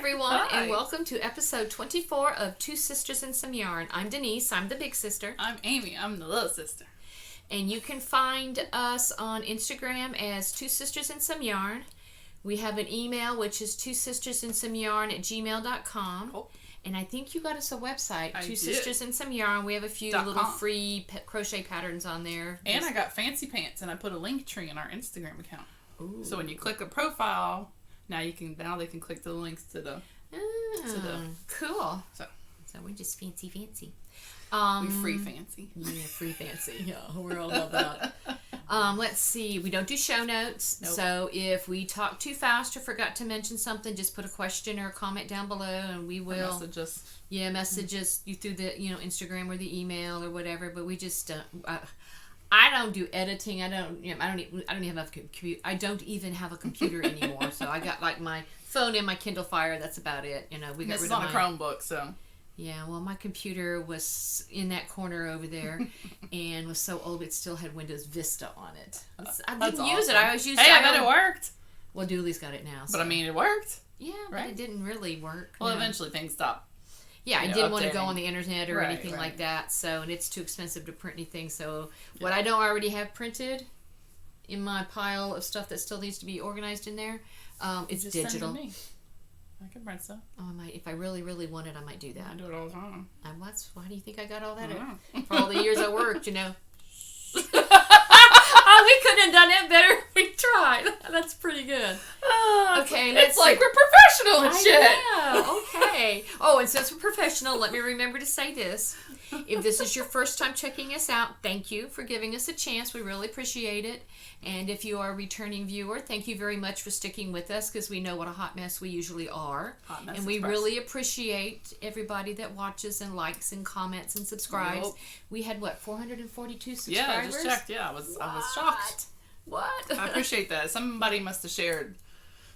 everyone, Hi. and welcome to episode 24 of Two Sisters and Some Yarn. I'm Denise, I'm the big sister. I'm Amy, I'm the little sister. And you can find us on Instagram as Two Sisters and Some Yarn. We have an email, which is twosistersandsomeyarn@gmail.com. Cool. And I think you got us a website, I Two did. Sisters and Some Yarn. We have a few .com. little free crochet patterns on there. And I got fancy pants, and I put a link tree in our Instagram account. Ooh. So when you click a profile, now they can click the links to the. Cool. So we're just fancy. we free fancy. Yeah, free fancy. Yeah, we're all about that. Let's see. We don't do show notes. Nope. So if we talk too fast or forgot to mention something, just put a question or a comment down below and we will Message us. message us you through the Instagram or the email or whatever. But we just I don't do editing. I don't even have a computer anymore. So I got like my phone and my Kindle Fire. That's about it. We got This is rid of on a Chromebook, so. Yeah, well, my computer was in that corner over there and was so old it still had Windows Vista on it. I didn't use it. I always used it. Hey, I bet it worked. Well, Dooley's got it now. So. But I mean, it worked. Yeah, right? but it didn't really work. Well, no. eventually things stopped. Yeah, I didn't want to go on the internet or Right, anything right. like that. So, and it's too expensive to print anything. So, what I don't already have printed in my pile of stuff that still needs to be organized in there, it's Just send it to digital. me. I can print stuff. Oh, I might, if I really, really want it, I might do that. I do it all the time. Why do you think I got all that? I don't know. For all the years I worked, Oh, we couldn't have done it better. We tried. That's pretty good. Okay, it's like we're professional and shit. Yeah, okay. Oh, and since we're professional, let me remember to say this. If this is your first time checking us out, thank you for giving us a chance. We really appreciate it. And if you are a returning viewer, thank you very much for sticking with us because we know what a hot mess we usually are. Hot Mess And we Express. really appreciate everybody that watches and likes and comments and subscribes. Yep. We had, 442 subscribers? Yeah, I just checked. Yeah, I was shocked. What? I appreciate that. Somebody must have shared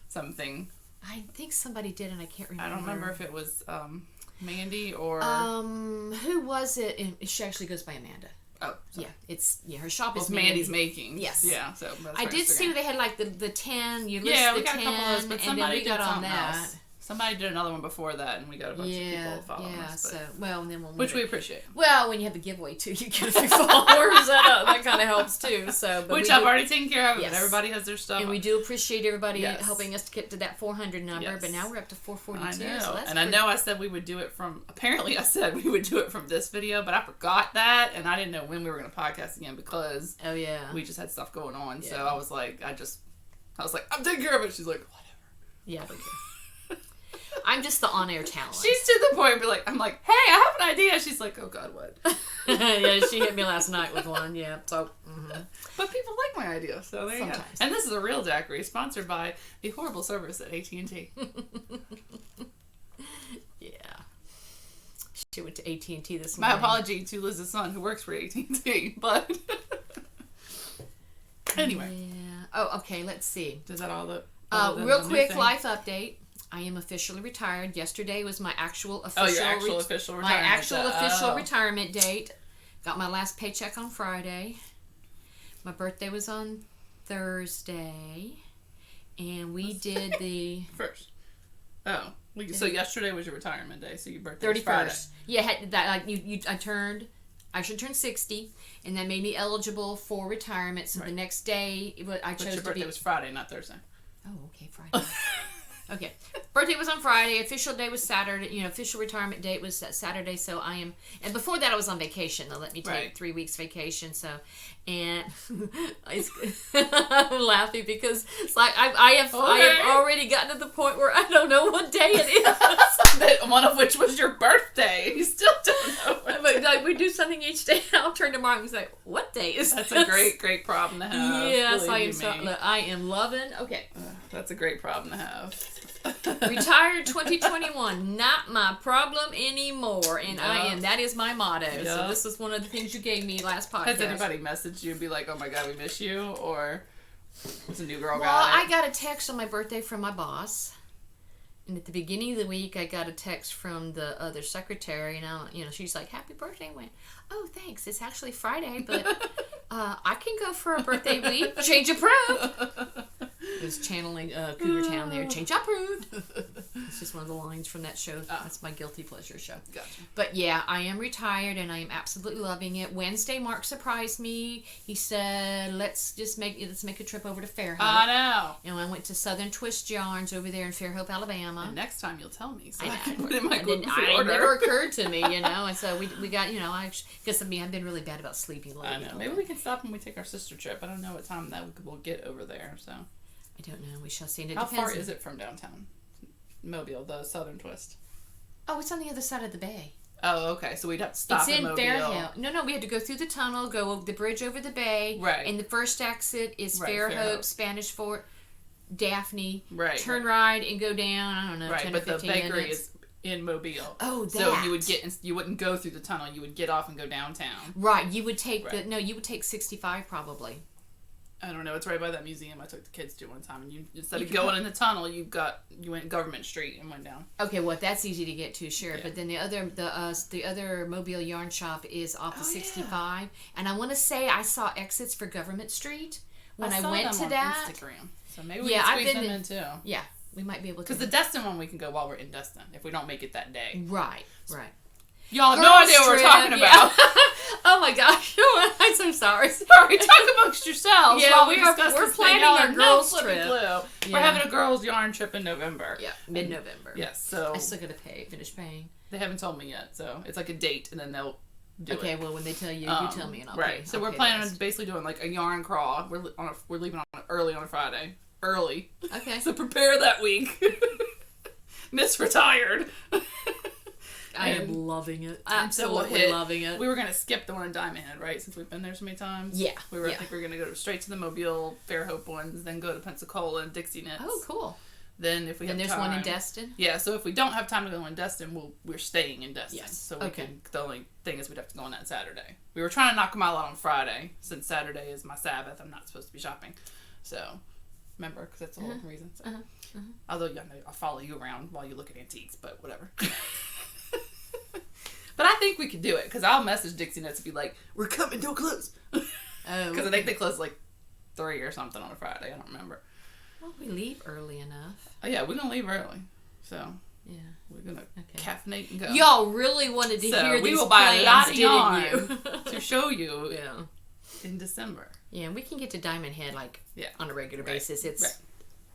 something. I think somebody did, and I can't remember. I don't remember if it was Mandy or. Who was it? And she actually goes by Amanda. Oh, sorry. Yeah, her shop is Mandy's Making. Yes. Yeah, so that's I her did Instagram. see they had like the 10. You list Yeah, the we got 10, a couple of those, but and then somebody we did got on something that. else. Somebody did another one before that, and we got a bunch of people following us. But, and then which we appreciate. Well, when you have a giveaway too, you get a few followers. that kind of helps too. So, but Which we I've do, already taken care of. Yes. And everybody has their stuff. and we do appreciate everybody Yes. helping us to get to that 400 number. Yes. But now we're up to 442. I know. So that's and I know I said we would do it from. Apparently, I said we would do it from this video, but I forgot that, and I didn't know when we were going to podcast again because Oh yeah. we just had stuff going on. So Yeah. I was like, I'm taking care of it. She's like, whatever. Yeah. I'm just the on-air talent. She's to the point where I'm like, hey, I have an idea. She's like, oh God, what? Yeah, she hit me last night with one. Yeah, so. But people like my idea, so there you go. Sometimes. And this is a real daiquiri sponsored by the horrible service at AT&T. Yeah. She went to AT&T this My morning. apology to Liz's son who works for AT&T, but anyway, Yeah. Oh, okay. Let's see. is that all the? Real quick life update. I am officially retired. Yesterday was my actual official. Oh, your actual official retirement. My actual official Oh. retirement date. Got my last paycheck on Friday. My birthday was on Thursday, and we did the First. Oh, so yesterday was your retirement day, so your birthday was Friday. 31st. Yeah, I should turn 60, and that made me eligible for retirement. So Right. the next day, I But chose your to birthday be. was Friday, not Thursday. Oh, okay, Friday. Okay, birthday was on Friday. Official day was Saturday. Official retirement date was Saturday. So I am, and before that I was on vacation. They let me take Right. 3 weeks vacation. So, and I'm laughing because it's like I have already gotten to the point where I don't know what day it is. One of which was your birthday. You still don't know. But like, we do something each day. I'll turn to Mark and say, "What day is That's this?" a great problem to have. Yes, believe I am. you me. I am loving. Okay. That's a great problem to have. Retired 2021, not my problem anymore, and I am. That is my motto. So Yeah. this is one of the things you gave me last podcast. Has anybody messaged you and be like, "Oh my God, we miss you," or was a new girl Well, got it? I got a text on my birthday from my boss, and at the beginning of the week, I got a text from the other secretary, and she's like, "Happy birthday!" I went, "Oh, thanks. It's actually Friday, but I can go for a birthday week. Change approved." It was channeling Cougar Town there. Change approved. It's just one of the lines from that show. That's my guilty pleasure show. Gotcha. But yeah, I am retired and I am absolutely loving it. Wednesday, Mark surprised me. He said, let's make a trip over to Fairhope. I know. And I went to Southern Twist Yarns over there in Fairhope, Alabama. And next time you'll tell me. So I know. can put it in my It order. never occurred to me, And so we got, because I've been really bad about sleeping late. I know. Maybe we can stop when we take our sister trip. I don't know what time that we'll get over there. So I don't know. We shall see. And how far is it from downtown Mobile, the Southern Twist? Oh, it's on the other side of the bay. Oh, okay. So we'd have to stop It's in Mobile. Fairhope. No, we had to go through the tunnel, go over the bridge over the bay. Right. And the first exit is Right, Fairhope, Fairhope. Spanish Fort, Daphne. Right. Turn right and go down, I don't know, Right, 10 but or the 15 bakery minutes. is in Mobile. Oh, So that. you wouldn't go through the tunnel. You would get off and go downtown. Right, you would take Right. you would take 65 probably. I don't know. It's right by that museum I took the kids to one time. And you instead You of could going in the tunnel, you went Government Street and went down. Okay, well that's easy to get to, sure. Yeah. But then the other Mobile yarn shop is off of Oh, 65, and I want to say I saw exits for Government Street when I saw went them to on that. Instagram. So maybe we Yeah, can I've squeeze been them in too. Yeah, we might be able to. Because the Destin one we can go while we're in Destin if we don't make it that day. Right. Y'all have no Girls idea what we're trip, talking yeah. about. Oh my gosh, I'm so sorry. Sorry, talk amongst yourselves. Yeah, while we we are- discuss we're this thing. planning Y'all our have girls' no flipping trip. clue. Yeah. We're having a girls' yarn trip in November. Yeah, mid-November. Yes, so I still gotta finish paying. they haven't told me yet. So it's like a date, and then they'll do it. Okay, well when they tell you, you tell me and I'll right. pay. So I'll we're pay planning the on rest. basically doing like a yarn crawl. We're leaving early on a Friday. Early. Okay. So prepare that week. Miss retired. I am loving it. And so we'll Absolutely hit- loving it. We were gonna skip the one in Diamond Head, right? Since we've been there so many times. Yeah, I yeah. think we were gonna go straight to the Mobile Fairhope ones, then go to Pensacola and Dixie Knits. Oh, cool. Then if we And have there's time, one in Destin. Yeah, so if we don't have time to go in Destin, we're staying in Destin. Yes. So we Okay. can. The only thing is we'd have to go on that Saturday. We were trying to knock them all out on Friday, since Saturday is my Sabbath. I'm not supposed to be shopping. So remember, because that's the whole reason. So. Although I'll follow you around while you look at antiques, but whatever. But I think we could do it because I'll message Dixie Nuts and be like, "We're coming, don't close." Oh, Because I think they close like 3 or something on a Friday. I don't remember. well, we leave early enough. Oh yeah, we're gonna leave early, so Yeah. we're gonna Okay. caffeinate and go. Y'all really wanted to So hear we these will buy a lot of plans, yarn didn't you? to show you Yeah. in December. Yeah, we can get to Diamond Head Yeah. on a regular Right. basis. It's Right.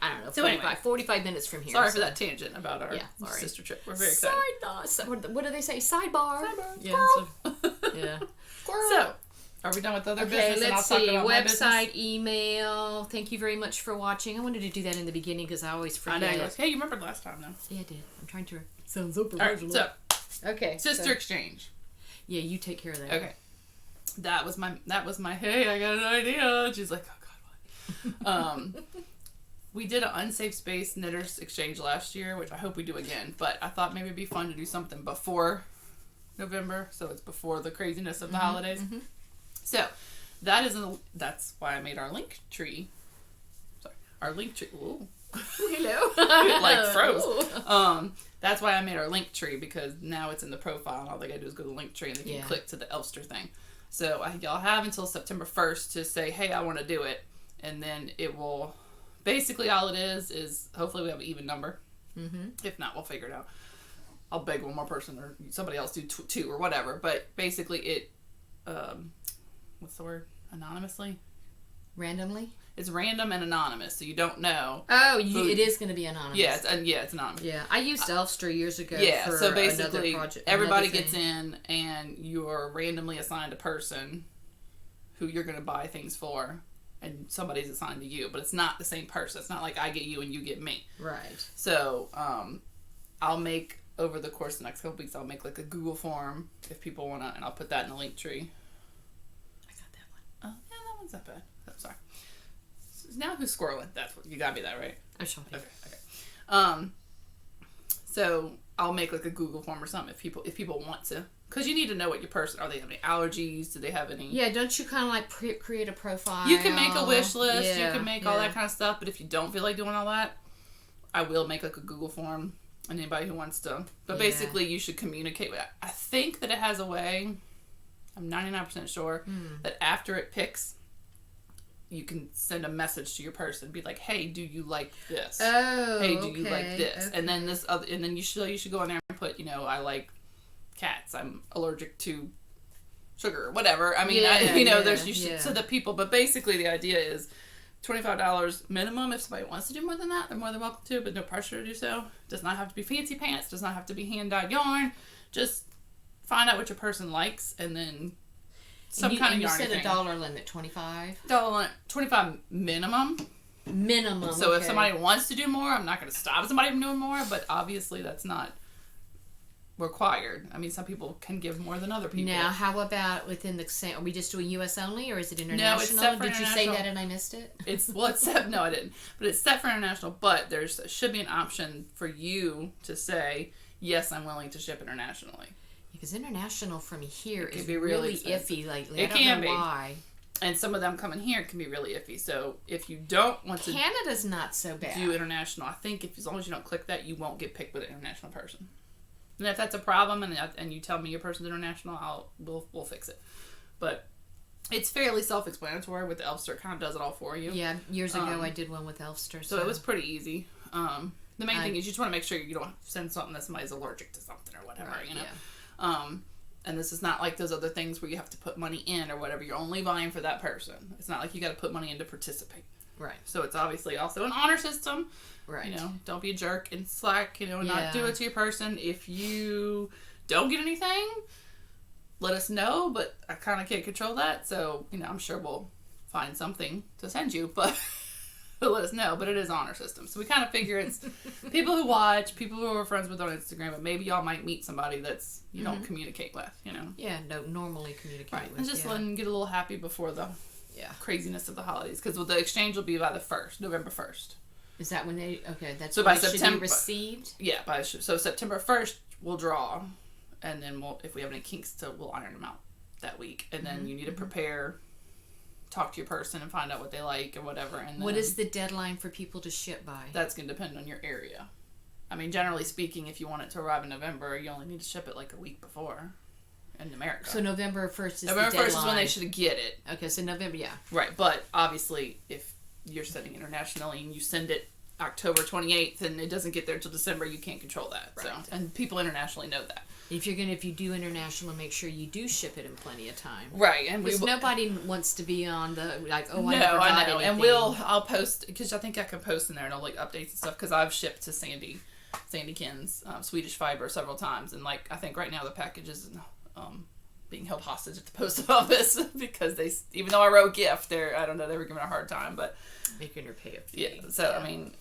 I don't know, So 45 minutes from here. Sorry so. for that tangent about our Yeah, sorry. sister trip. We're very excited. Side thoughts. What do they say? Sidebar. Sidebar. Yeah. Squirrel. Yeah. So, are we done with other Okay, business? And I'll let's talk see. about my business? Website, email. Thank you very much for watching. I wanted to do that in the beginning because I always I forget. know. Hey, you remembered last time, though. Yeah, I did. I'm trying to. Sounds so All right, professional. so Okay. Sister so- Exchange. yeah, you take care of that. Okay, that was my. Hey, I got an idea. And she's like, oh God, what? We did an unsafe space knitters exchange last year, which I hope we do again. But I thought maybe it'd be fun to do something before November, so it's before the craziness of the holidays. So that's why I made our link tree. Sorry, our link tree. Ooh. Hello. It like froze. Ooh. That's why I made our link tree because now it's in the profile and all they gotta do is go to the link tree and they can Yeah. click to the Elster thing. So y'all have until September 1st to say, hey, I want to do it. And then it will, basically all it is hopefully we have an even number. If not, we'll figure it out. I'll beg one more person or somebody else do two or whatever. But basically it, what's the word? Anonymously? Randomly? It's random and anonymous, so you don't know. Oh, Who- it is going to be anonymous. Yeah, it's anonymous. Yeah, I used Elfster years ago. Yeah, for so basically another project, everybody another gets thing. in and you're randomly assigned a person who you're going to buy things for and somebody's assigned to you, but it's not the same person. It's not like I get you and you get me. Right. So I'll make, over the course of the next couple weeks, I'll make like a Google form if people want to, and I'll put that in the link tree. I got that one. Oh, yeah, that one's not bad. Oh, sorry. So now who's squirreling? That's what, you got me that right? I'm shopping. Okay. So I'll make like a Google form or something if people want to, because you need to know what your person, are they have any allergies? Do they have any? Yeah, don't you kind of like create a profile? You can make a wish list. Yeah, you can make all that kind of stuff. But if you don't feel like doing all that, I will make like a Google form. And anybody who wants to. But Yeah. basically, you should communicate with. I think that it has a way. I'm 99% sure that after it picks you can send a message to your person, be like, hey, do you like this? Oh, hey, do you like this? Okay. And then this other, and then you should go in there and put, I like cats. I'm allergic to sugar or whatever. I mean, so the people, but basically the idea is $25 minimum. If somebody wants to do more than that, they're more than welcome to, but no pressure to do so. Does not have to be fancy pants, does not have to be hand-dyed yarn. Just find out what your person likes, and then some kind of yarn. You said a dollar limit, $25? $25 minimum. Minimum. So if somebody wants to do more, I'm not going to stop somebody from doing more, but obviously that's not required. I mean, some people can give more than other people. Now, how about within the same? Are we just doing U.S. only, or is it international? No, it's set for Did you say international. that and I missed it? It's set. No, I didn't. But it's set for international. But should be an option for you to say, yes, I'm willing to ship internationally. Because international from here It can is be really expensive. iffy lately. It I don't can know be. why. And some of them coming here can be really iffy. So if you don't want to Canada's not so bad. do international, I think as long as you don't click that, you won't get picked with an international person. And if that's a problem, and you tell me your person's international, we'll fix it. But it's fairly self-explanatory with the Elfster. It kind of does it all for you. Yeah, years ago I did one with Elfster. So it was pretty easy. The main thing is you just want to make sure you don't send something that somebody's allergic to something or whatever, Right, Yeah. And this is not like those other things where you have to put money in or whatever. You're only buying for that person. It's not like you got to put money in to participate. Right. So it's obviously also an honor system. Right. Don't be a jerk and slack, Yeah. not do it to your person. If you don't get anything, let us know, but I kind of can't control that. So, I'm sure we'll find something to send you, but let us know. But it is honor system. So we kind of figure it's people who watch, people who are friends with on Instagram, but maybe y'all might meet somebody that's you don't communicate with, Yeah, no, normally communicate Right. with. And just let them get a little happy before the Yeah. craziness of the holidays. Because the exchange will be by the 1st, November 1st. Is that when they? Okay, that's So when by they should September- be received. Yeah, so September 1st we'll draw, and then if we have any kinks, we'll iron them out that week. And then you need to prepare, talk to your person and find out what they like and whatever. And then What is the deadline for people to ship by? that's going to depend on your area. I mean, generally speaking, if you want it to arrive in November, you only need to ship it like a week before in America. So November 1st is November the 1st deadline. is when they should get it. Okay, so November, yeah. Right, but obviously, if you're sending internationally and you send it October 28th and it doesn't get there until December, you can't control that. Right. So, and people internationally know that. If you do international, make sure you do ship it in plenty of time. Right, and Because nobody wants to be on the I never got I know, anything. and I'll post because I think I can post in there and I'll updates and stuff because I've shipped to Sandykins, Swedish Fiber several times, and I think right now the package is being held hostage at the post office because even though I wrote gift, I don't know, they were giving a hard time, but making her pay a fee. yeah. So I mean,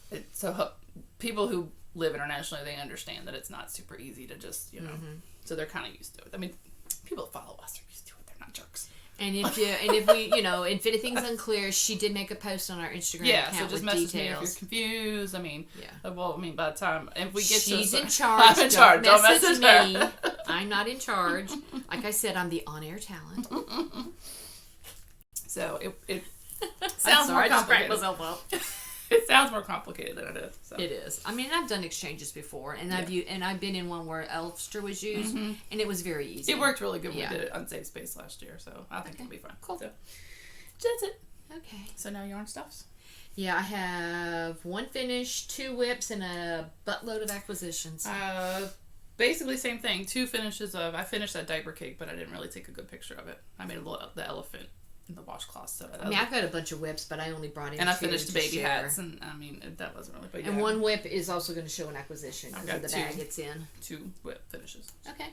people who live internationally, they understand that it's not super easy to just so they're kind of used to it. I mean, people that follow us are used to it. They're not jerks. And if we, if anything's unclear, she did make a post on our Instagram Yeah, account so just with message details. me if you're confused. I mean, Yeah. by the time if we get She's to in charge. I'm in charge. Don't message me. her. I'm not in charge. Like I said, I'm the on-air talent. So it Sounds more I just cracked complicated. myself up. It sounds more complicated than it is. So. It is. I mean, I've done exchanges before, and I've been in one where Elfster was used, and it was very easy. It worked really good when Yeah. we did it Unsafe Space last year, so I think it'll be fun. Cool. So, that's it. Okay. So now yarn stuffs. Yeah, I have one finish, 2 whips, and a buttload of acquisitions. Basically same thing. 2 finishes of. I finished that diaper cake, but I didn't really take a good picture of it. I made the elephant in the washcloth. So I mean, I've got a bunch of whips, but I only brought in and I 2 finished to the baby share. hats, and I mean that wasn't really. But And yeah, one whip is also going to show an acquisition I've because of got the 2. bag it's in. 2 whip finishes Okay.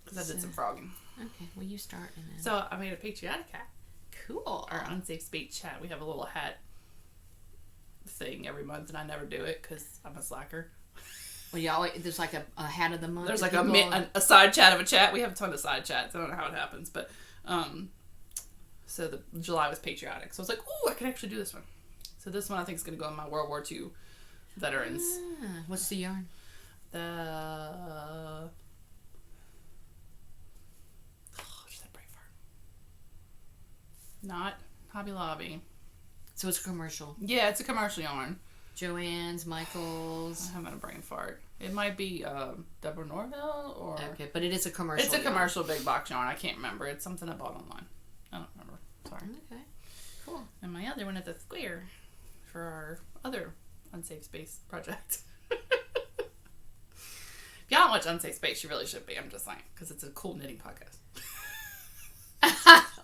because I did some frogging. Okay. Well, you start and then. So I made a patriotic hat. Cool. Our Unsafe Space chat. We have a little hat thing every month, and I never do it because I'm a slacker. Well, y'all, there's like a hat of the month. There's that like people- a side chat of a chat. We have a ton of side chats. I don't know how it happens, but so the July was patriotic. So I was like, oh, I can actually do this one. So this one I think is going to go in my World War II veterans. Ah, what's the yarn? Just that Braveheart. Not Hobby Lobby. So it's a commercial. Yeah, it's a commercial yarn. Joann's, Michael's. I'm having a brain fart. It might be Deborah Norville or... Okay, but it is a commercial. It's a yarn. commercial big box yarn. I can't remember. It's something I bought online. I don't remember. Sorry. Okay. Cool. And my other one at the square for our other Unsafe Space project. If y'all don't watch Unsafe Space, you really should be. I'm just saying, because it's a cool knitting podcast.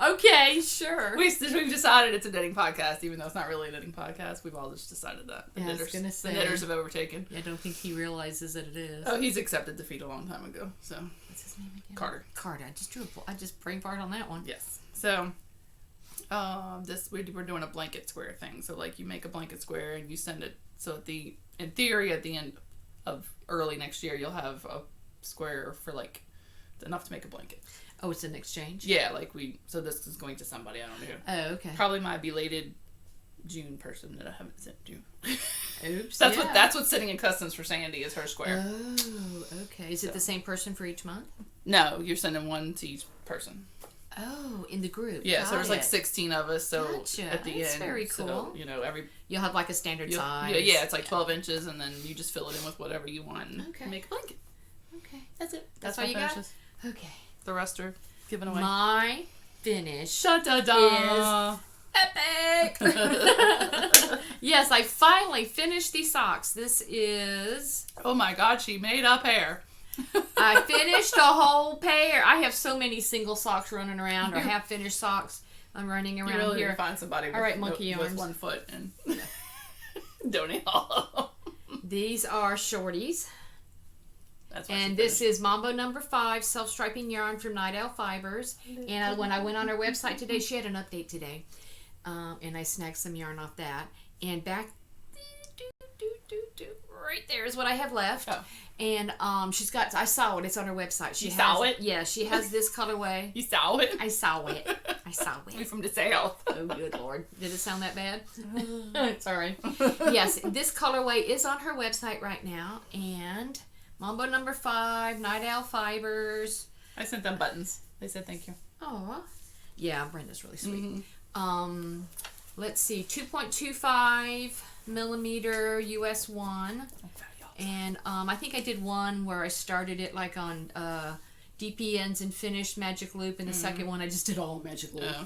Okay, sure. We've decided it's a knitting podcast, even though it's not really a knitting podcast. We've all just decided that. Yeah, I was gonna say. The knitters have overtaken. I don't think he realizes that it is. Oh, he's accepted defeat a long time ago. So What's his name again? Carter. Carter. I just brain farted on that one. Yes. So we're doing a blanket square thing. So like you make a blanket square and you send it. So in theory, at the end of early next year, you'll have a square for like enough to make a blanket. Oh, it's an exchange? Yeah, so this is going to somebody, I don't know who. Oh, okay. Probably my belated June person that I haven't sent to. Oops. That's what's sitting in customs for Sandy is her square. Oh, okay. Is it the same person for each month? No, you're sending one to each person. Oh, in the group. Yeah, Got so there's like it. 16 of us, so Gotcha. at the That's end, very cool. So, You'll have like a standard size. Yeah, it's like 12 inches, and then you just fill it in with whatever you want and make a blanket. Okay. That's it. That's my all you got? finishes. Okay. The rest are given away. My finish Da-da-da. is epic. Yes, I finally finished these socks. This is... Oh my god, she made up hair. I finished a whole pair. I have so many single socks running around, or half finished socks. I'm running around You really here. need to find somebody with, All right, monkey with arms. 1 foot and donate all of them. These are shorties. That's why And she this finished. is Mambo number 5 self-striping yarn from Night Owl Fibers. And when I went on her website today, she had an update today. And I snagged some yarn off that. And back right there is what I have left. Oh. And I saw it. It's on her website. She saw it? Yeah, she has this colorway. You saw it? I saw it. I saw We it. from the south. Oh, good Lord. Did it sound that bad? Sorry. Yes, this colorway is on her website right now. And Mambo number 5, Night Owl Fibers. I sent them buttons. They said thank you. Oh, yeah, Brenda's really sweet. Mm-hmm. Let's see, 2.25 millimeter US 1. And I think I did one where I started it like on DPNs and finished magic loop, and the second one I just did all magic loop. Yeah.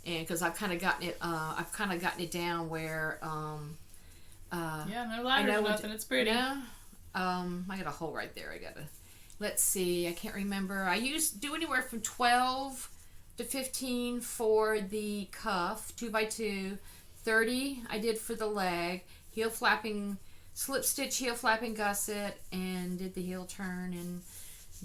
And because I've kind of gotten it, down where Yeah, no ladders or nothing. It's pretty. Yeah. I got a hole right there. Let's see. I can't remember. I do anywhere from 12 to 15 for the cuff, 2x2. 30 I did for the leg. Heel flapping, slip stitch, heel flapping gusset, and did the heel turn and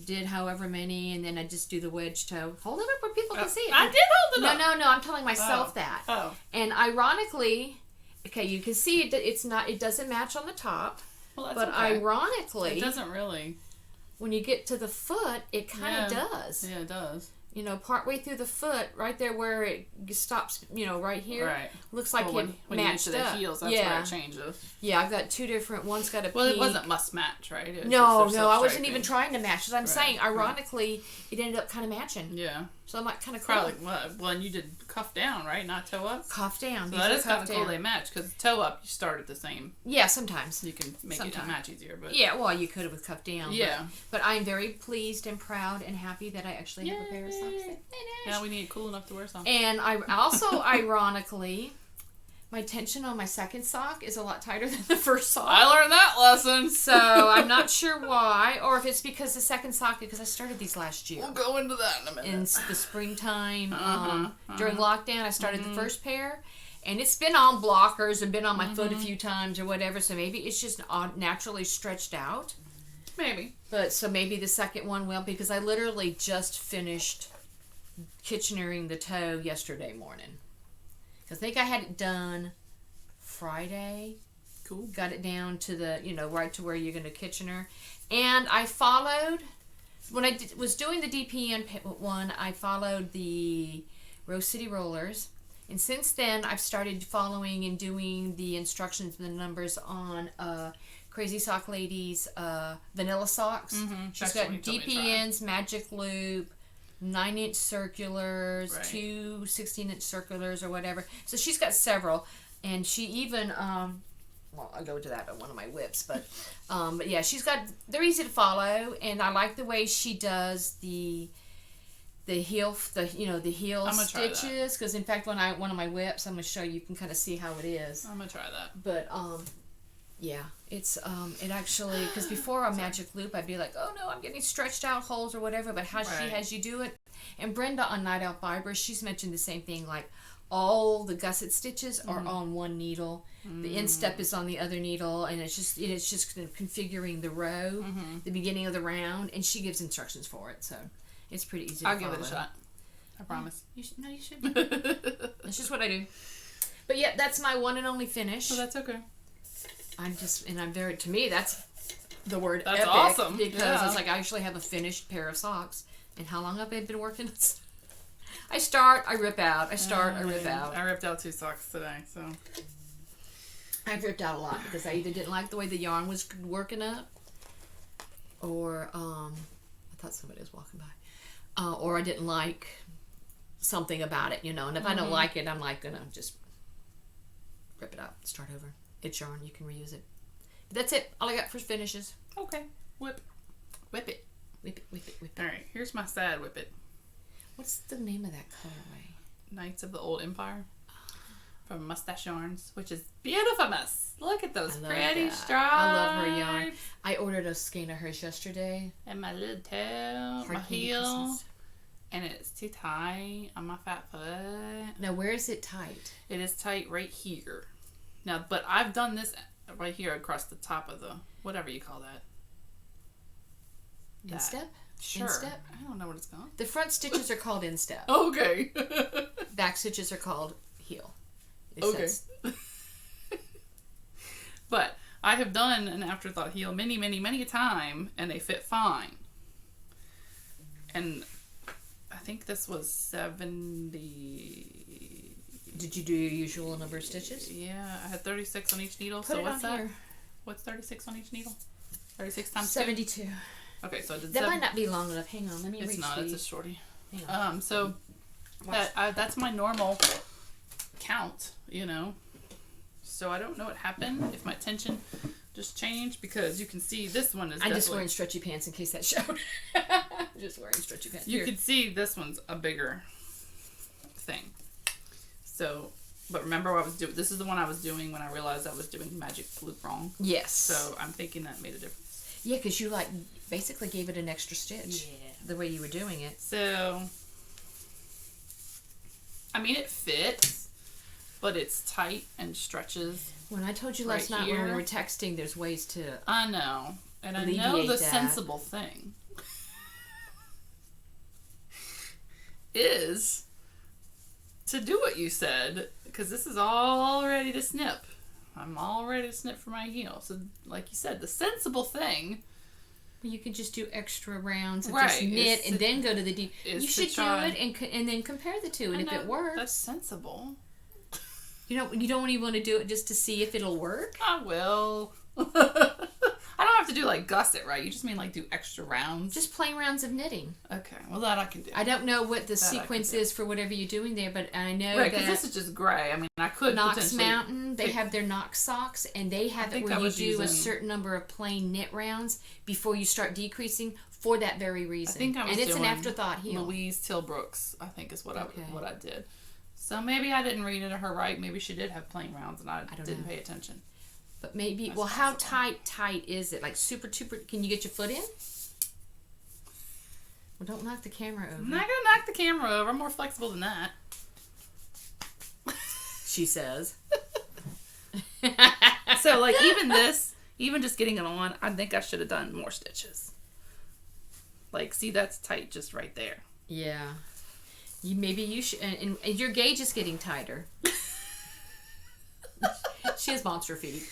did however many, and then I just do the wedge toe. Hold it up where people can see it. I did hold it up. No. I'm telling myself that. Oh. And ironically, okay, you can see it. It doesn't match on the top. Well, that's But okay. ironically, It doesn't really. when you get to the foot, it kind of does. Yeah, it does. Partway through the foot, right there where it stops, right here, Right. looks like Well, it when you get matched to the up. heels, that's yeah. where it changes. Yeah, I've got two different. One's got a Well, it peak. wasn't must match, right? It was No, just their I wasn't self-striping. even trying to match. As I'm Right, saying, right. ironically, it ended up kind of matching. Yeah. So I'm like kind of Probably. Well, and you did cuff down, right? Not toe up? Cuff down. So These that are is kind cuff of cool down. they match, because toe up, you start at the same. Yeah, sometimes. You can make it Sometimes. match easier, but. Yeah, well, you could have with cuff down. Yeah. But I'm very pleased and proud and happy that I actually have a pair of socks that finish. Now we need it cool enough to wear some. And I also, ironically, my tension on my second sock is a lot tighter than the first sock. I learned that lesson. So I'm not sure why, or if it's because the second sock, because I started these last year. We'll go into that in a minute. In the springtime, Uh-huh, during lockdown, I started the first pair. And it's been on blockers and been on my foot a few times or whatever, so maybe it's just naturally stretched out. Maybe. But so maybe the second one will, because I literally just finished Kitchenering the toe yesterday morning. I think I had it done Friday. Cool. Got it down to the, right to where you're going to Kitchener. And I followed, when I was doing the DPN one, I followed the Rose City Rollers. And since then, I've started following and doing the instructions and the numbers on Crazy Sock Lady's vanilla socks. She's That's what got you told me to try. DPNs, Magic Loop, 9-inch circulars, Right. 2 16-inch circulars or whatever. So she's got several. And she even, well, I'll go to that on one of my whips. But yeah, they're easy to follow. And I like the way she does the the heel, the heel I'm gonna try that. stitches. Because in fact, one of my whips, I'm gonna show you. You can kind of see how it is. I'm gonna try that. But yeah, it's it actually, because before a magic loop, I'd be like, oh no, I'm getting stretched out holes or whatever. But how she Right. has you do it, and Brenda on Night Owl Fibers, she's mentioned the same thing. Like all the gusset stitches are on one needle, the instep is on the other needle, and it's just kind of configuring the row, the beginning of the round, and she gives instructions for it, so it's pretty easy. I'll to give it a follow. shot. I promise. You should. That's just what I do. But yeah, that's my one and only finish. So that's okay. I'm very, to me, that's the word That's epic, awesome. because Yeah. it's like I actually have a finished pair of socks. And how long have I been working? I start, I rip out. I start, I rip out. I ripped out 2 socks today, so. I've ripped out a lot because I either didn't like the way the yarn was working up, or I thought somebody was walking by, or I didn't like something about it, And if I don't like it, I'm like gonna just rip it out, start over. It's yarn, you can reuse it. But that's it. All I got for finishes. Okay. Whip it. Whip it, whip it. Alright, here's my sad whip it. What's the name of that colorway? Knights of the Old Empire. From Mustache Yarns, which is beautiful. Look at those I love pretty that. stripes. I love her yarn. I ordered a skein of hers yesterday. And my little toe, Hard my candy heel. Christmas. And it's too tight on my fat foot. Now, where is it tight? It is tight right here. Now, but I've done this right here across the top of the, whatever you call that. Instep? Sure. Instep? I don't know what it's called. The front stitches are called instep. Okay. Back stitches are called heel. It Okay. says- But I have done an afterthought heel many, many, many a time, and they fit fine. And I think this was 70. Did you do your usual number of stitches? Yeah, I had 36 on each needle. Put so it what's on that? here. What's 36 on each needle? 36 times 72. 2? Okay, so I did That 7. might not be long enough. Hang on, let me It's reach not. the... It's a shorty. Hang on. So that's my normal count, So I don't know what happened, if my tension just changed, because you can see this one is I'm just definitely- wearing stretchy pants in case that showed. I'm just wearing stretchy pants. You Here. can see this one's a bigger thing. So, but remember what I was doing. This is the one I was doing when I realized I was doing magic loop wrong. Yes. So I'm thinking that made a difference. Yeah, because you basically gave it an extra stitch. Yeah. The way you were doing it. So, I mean, it fits, but it's tight and stretches. When I told you last Right night when we here. were texting, there's ways to... I know. And I know Alleviate the that. sensible thing is to do what you said, because this is all ready to snip. I'm all ready to snip for my heel. So, like you said, the sensible thing You can just do extra rounds and Right, just knit is and to- then go to the deep. is You to should do try- it and then compare the two, and I if know, it works, that's sensible. you don't even want to do it just to see if it'll work. I will. I don't have to do like gusset, right? You just mean like do extra rounds. Just plain rounds of knitting. Okay, well that I can do. I don't know what the That I can sequence do. is for whatever you're doing there, but I know Right, because that this is just gray. I mean, I could Knox potentially. Mountain, they pick- have their Knox socks, and they have it think where I you was do a using- certain number of plain knit rounds before you start decreasing for that very reason. I think I was and it's doing an afterthought heel. Louise Tilbrooks, I think is what Okay. what I did. So maybe I didn't read it to her right. Maybe she did have plain rounds and I don't didn't know. pay attention. But maybe, That's well, how possible. tight is it? Like super, can you get your foot in? Well, don't knock the camera over. I'm not gonna knock the camera over. I'm more flexible than that. She says. So like even this, even just getting it on, I think I should have done more stitches. Like, see, that's tight just right there. Yeah. Maybe you should, and your gauge is getting tighter. She has monster feet.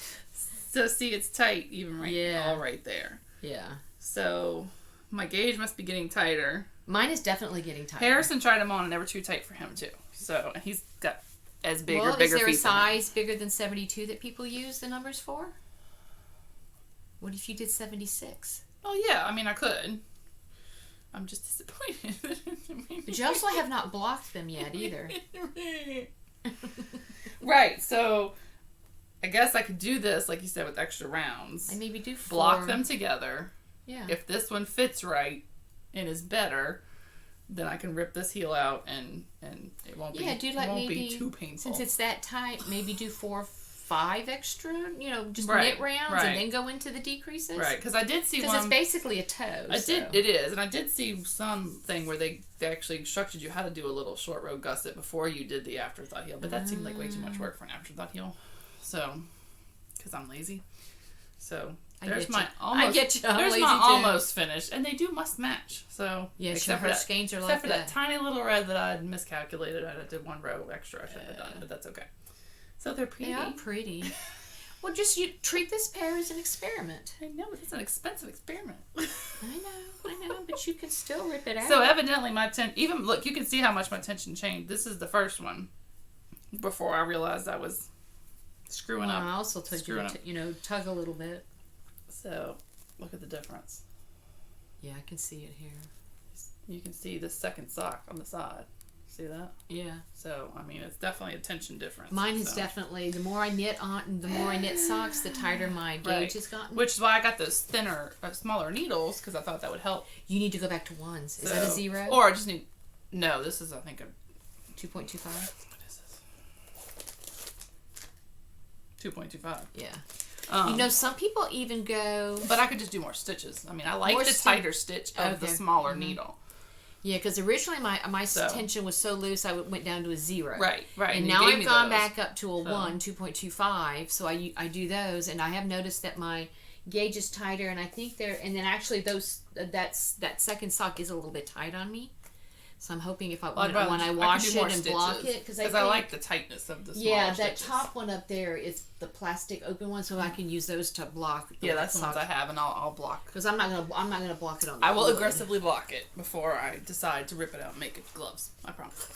So see, it's tight even right, Yeah. all right there. Yeah. So my gauge must be getting tighter. Mine is definitely getting tighter. Harrison tried them on and they were too tight for him too. So and he's got as big well, or bigger is there a feet than me. size bigger than 72 that people use the numbers for? What if you did 76? Oh yeah, I mean I could. I'm just disappointed. But you also have not blocked them yet either. Right, so I guess I could do this, like you said, with extra rounds. I maybe do 4. Block them together. Yeah. If this one fits right and is better, then I can rip this heel out and it won't be do like it won't maybe be too painful. since it's that tight. Maybe do 4 or 5 extra. Just Right, knit rounds right. and then go into the decreases. Right, because I did see Because one. it's basically a toe. It is, and I did see something where they actually instructed you how to do a little short row gusset before you did the afterthought heel, but that seemed like way too much work for an afterthought heel. So, because I'm lazy. So there's my almost. I get you. I'm There's lazy my too. almost finished, and they do must match. So Yes, except for her that, skeins are except like for that tiny little red that I had miscalculated. I did 1 row extra. I shouldn't have done, but that's okay. So they're pretty. They are pretty. Well, just you treat this pair as an experiment. I know, but it's an expensive experiment. I know, but you can still rip it out. So evidently my look, you can see how much my tension changed. This is the first one before I realized I was screwing up. I also told you to, tug a little bit. So look at the difference. Yeah, I can see it here. You can see the second sock on the side. See that? Yeah. So, I mean, it's definitely a tension difference. Mine has definitely, the more I knit socks, the tighter my gauge has gotten. Which is why I got those thinner, smaller needles, because I thought that would help. You need to go back to ones. Is that a 0? Or I just need, no, this is, I think, a 2.25? What is this? 2.25. Yeah. Some people even go... But I could just do more stitches. I mean, I like the tighter stitch of the smaller needle. Yeah, because originally my tension was so loose, I went down to a 0. Right. And now I've gone back up to a 1, 2.25. So I do those, and I have noticed that my gauge is tighter, and I think and then actually that second sock is a little bit tight on me. So I'm hoping when I wash it and block it, because I like the tightness of the smaller that stitches. top one up there is the plastic open one, so I can use those to block. That's the ones I have, and I'll block. Because I'm not gonna block it on. I will aggressively block it before I decide to rip it out and make it gloves. I promise.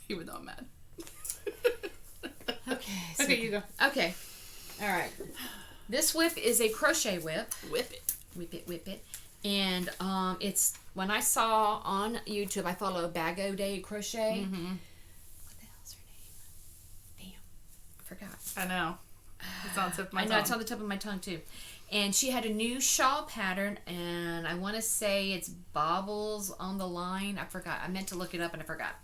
Even though I'm mad. Okay. Okay, you go. Okay. All right. This whip is a crochet whip. Whip it. Whip it. And it's when I saw on YouTube, I follow Bago Day Crochet. Mm-hmm. What the hell's her name? Damn, I forgot. I know. It's on the tip of my tongue. I know, it's on the tip of my tongue too. And she had a new shawl pattern, and I want to say it's Bobbles on the Line. I forgot. I meant to look it up, and I forgot.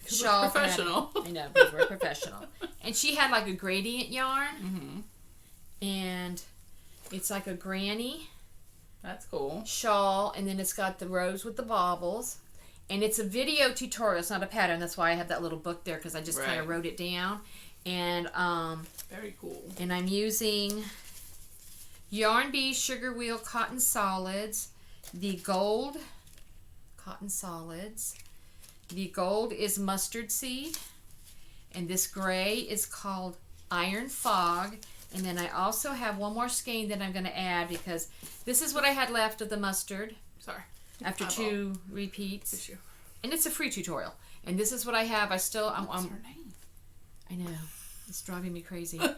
Shawl professional. Pattern. I know, because we're professional. And she had like a gradient yarn, and it's like a granny. That's cool. Shawl, and then it's got the rows with the bobbles, and it's a video tutorial. It's not a pattern. That's why I have that little book there, because I just kind of wrote it down. And very cool. And I'm using Yarn Bee Sugar Wheel Cotton Solids, the gold cotton solids. The gold is mustard seed, and this gray is called Iron Fog. And then I also have one more skein that I'm going to add, because this is what I had left of the mustard. Sorry. After 2 repeats. Issue. And it's a free tutorial. And this is what I have. What's her name? I know. It's driving me crazy. They're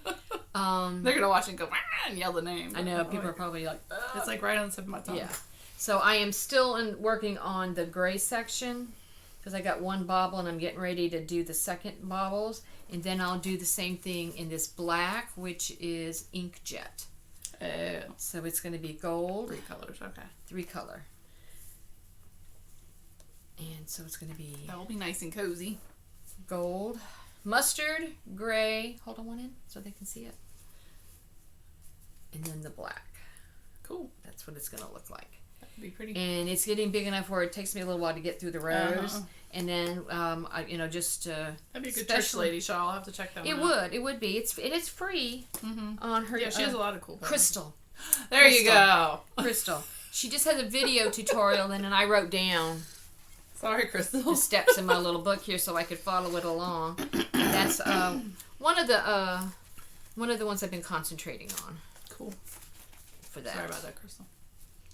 going to watch and go, "Wah," and yell the name. I know. People are probably like, ugh. It's like right on the tip of my tongue. Yeah. So I am still working on the gray section, because I got 1 bobble, and I'm getting ready to do the second bobbles. And then I'll do the same thing in this black, which is Ink Jet. So it's going to be gold. 3 colors, okay. 3 color. And so it's going to be... That will be nice and cozy. Gold, mustard, gray. Hold on one end so they can see it. And then the black. Cool. That's what it's going to look like. That would be pretty. And it's getting big enough where it takes me a little while to get through the rows. And then, just that'd be a good church lady shawl. I'll have to check that one out. It would be. It's free on her. Yeah, she has a lot of cool patterns. Crystal. There you go. Crystal. She just has a video tutorial, and then I wrote down. Sorry, Crystal. The steps in my little book here so I could follow it along. And that's one of the ones I've been concentrating on. Cool. For that. Sorry about that, Crystal.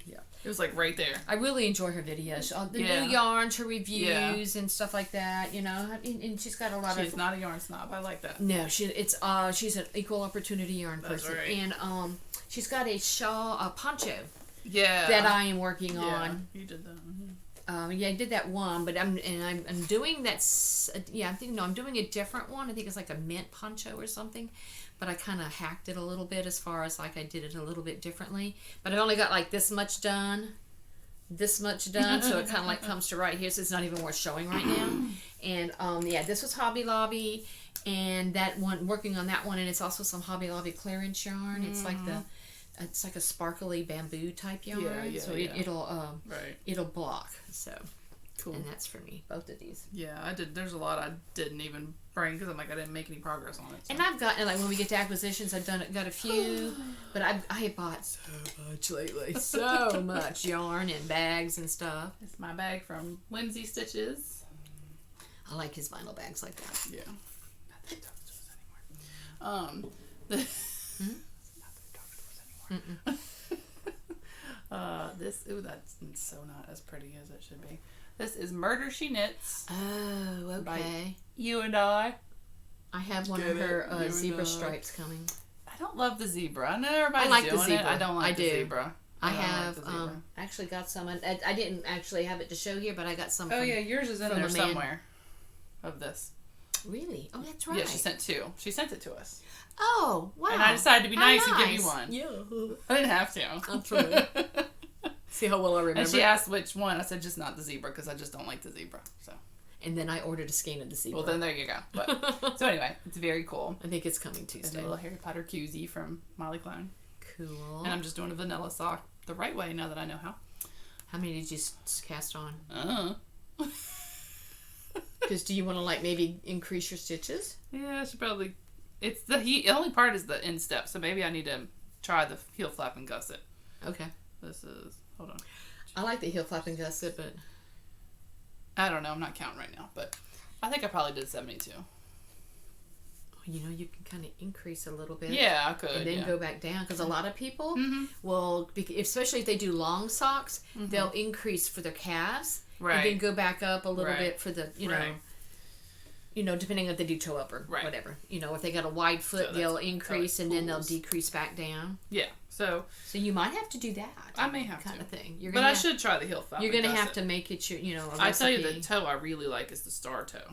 Yeah. It was like right there. I really enjoy her videos. The new yarns, her reviews, and stuff like that. And she's got a lot of. She's not a yarn snob. I like that. No, she's an equal opportunity yarn person, right. and she's got a poncho. Yeah. That I am working on. You did that. I did that one, but I'm doing that. I'm doing a different one. I think it's like a mint poncho or something. But I kind of hacked it a little bit as far as I did it a little bit differently. But I've only got like this much done this much done, so it kind of like comes to right here, so it's not even worth showing right now. And yeah, this was Hobby Lobby, and that one, working on that one, and it's also some Hobby Lobby clearance yarn. It's like it's like a sparkly bamboo type yarn, so it'll block. So Cool. And that's for me, both of these. Yeah, I did. There's a lot I didn't even bring because I'm like I didn't make any progress on it. So. And I've gotten, like, when we get to acquisitions, I've got a few, but I have bought so much lately, so much yarn and bags and stuff. It's my bag from Whimsy Stitches. I like his vinyl bags like that. Yeah. Not that they talk to us anymore. Not that they talk to us anymore. This, ooh, that's so not as pretty as it should be. This is Murder She Knits. Oh, okay. By You and I. I have one of her zebra stripes coming. I don't love the zebra. I know everybody's I like doing the zebra. it. I don't like the zebra. I have actually got some. I didn't actually have it to show here, but I got some. Oh yeah, yours is in there somewhere. Of this. Really? Oh, that's right. Yeah, she sent two. She sent it to us. Oh, wow. And I decided to be nice and give you one. Yeah. I didn't have to. Absolutely. See how well I remember. And she asked which one. I said just not the zebra because I just don't like the zebra. So. And then I ordered a skein of the zebra. Well, then there you go. But, so anyway, it's very cool. I think it's coming Tuesday. A little Harry Potter koozie from Molly Clone. Cool. And I'm just doing a vanilla sock the right way now that I know how. How many did you cast on? Uh-huh. Because do you want to, like, maybe increase your stitches? Yeah, I should probably. It's the only part is the instep, so maybe I need to try the heel flap and gusset. Okay. This is, hold on. I like the heel flap and gusset, but I don't know. I'm not counting right now, but I think I probably did 72. You know, you can kind of increase a little bit. Yeah, I could. And then go back down, because a lot of people Mm-hmm. will, especially if they do long socks, they'll increase for their calves, Right. and then go back up a little Right. bit for the, Right. you know, depending if they do toe up or Right. whatever. You know, if they got a wide foot, So they'll that's increase how it and then they'll pulls. decrease back down. Yeah, so You might have to do that. I may have kind to. of thing. You're but gonna I should try the heel flap. You're and gonna have gusset. to make it your, a I tell you, recipe. the toe I really like is the star toe.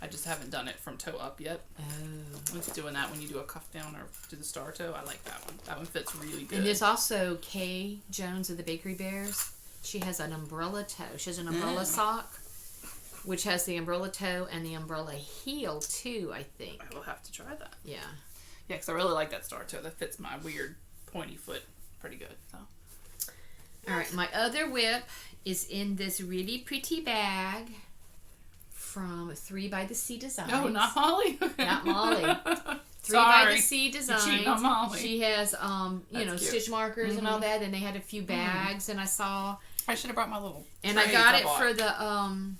I just haven't done it from toe up yet. Oh. With doing that when you do a cuff down or do the star toe, I like that one. That one fits really good. And there's also Kay Jones of the Bakery Bears. She has an umbrella toe. She has an umbrella sock, which has the umbrella toe and the umbrella heel too, I think. I will have to try that. Yeah. Yeah, because I really like that star toe. That fits my weird pointy foot pretty good. So. All right, my other whip is in this really pretty bag from 3 by the Sea Designs. No, not Molly. Not Molly. 3 by the Sea Designs. cheating on Molly. She has, That's cute. stitch markers and all that, and they had a few bags, and I saw. I should have brought my little. And I trays got it bought. for the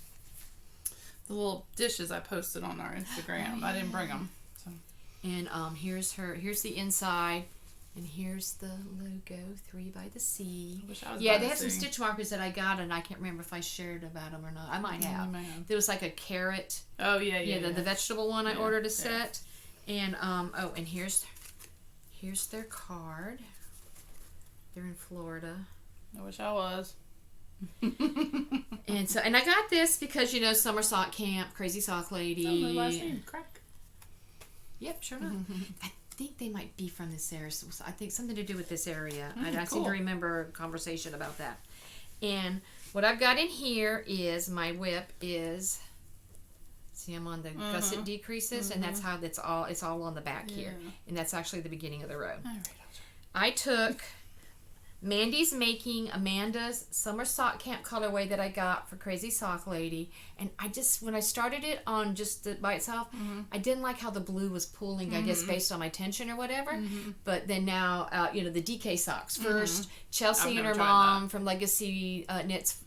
the little dishes I posted on our Instagram. I didn't bring them. So. And here's the inside, and here's the logo, 3 by the Sea. I wish I was Yeah, by they the have some sea. stitch markers that I got, and I can't remember if I shared about them or not. I might have. You might have. There was like a carrot. Oh yeah. The vegetable one I Yeah, ordered a yeah. set, and and here's their card. They're in Florida. I wish I was. And I got this because Summer Sock Camp, Crazy Sock Lady. Oh, my last name, Crack. Yep, sure enough. I think they might be from this area. So I think something to do with this area. I seem cool. to remember a conversation about that. And what I've got in here is my whip is. See, I'm on the gusset decreases, and that's how it's all on the back here, and that's actually the beginning of the row. All right, I took Mandy's making Amanda's Summer Sock Camp colorway that I got for Crazy Sock Lady, and when I started it on just by itself, I didn't like how the blue was pooling, I guess based on my tension or whatever, but then now, the DK socks. First, Chelsea I've and her never tried mom from Legacy Knits,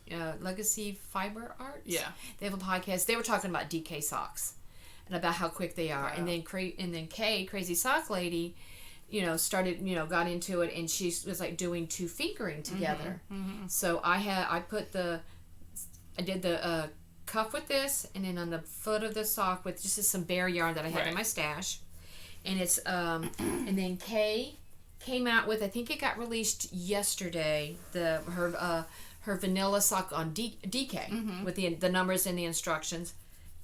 Legacy Fiber Arts. Yeah. They have a podcast. They were talking about DK socks and about how quick they are. Wow. And then Kay, Crazy Sock Lady, started, got into it, and she was like doing 2 fingering together. So I did the cuff with this, and then on the foot of the sock with just some bare yarn that I had in my stash. And it's, and then Kay came out with, I think it got released yesterday, her vanilla sock on DK with the numbers and the instructions.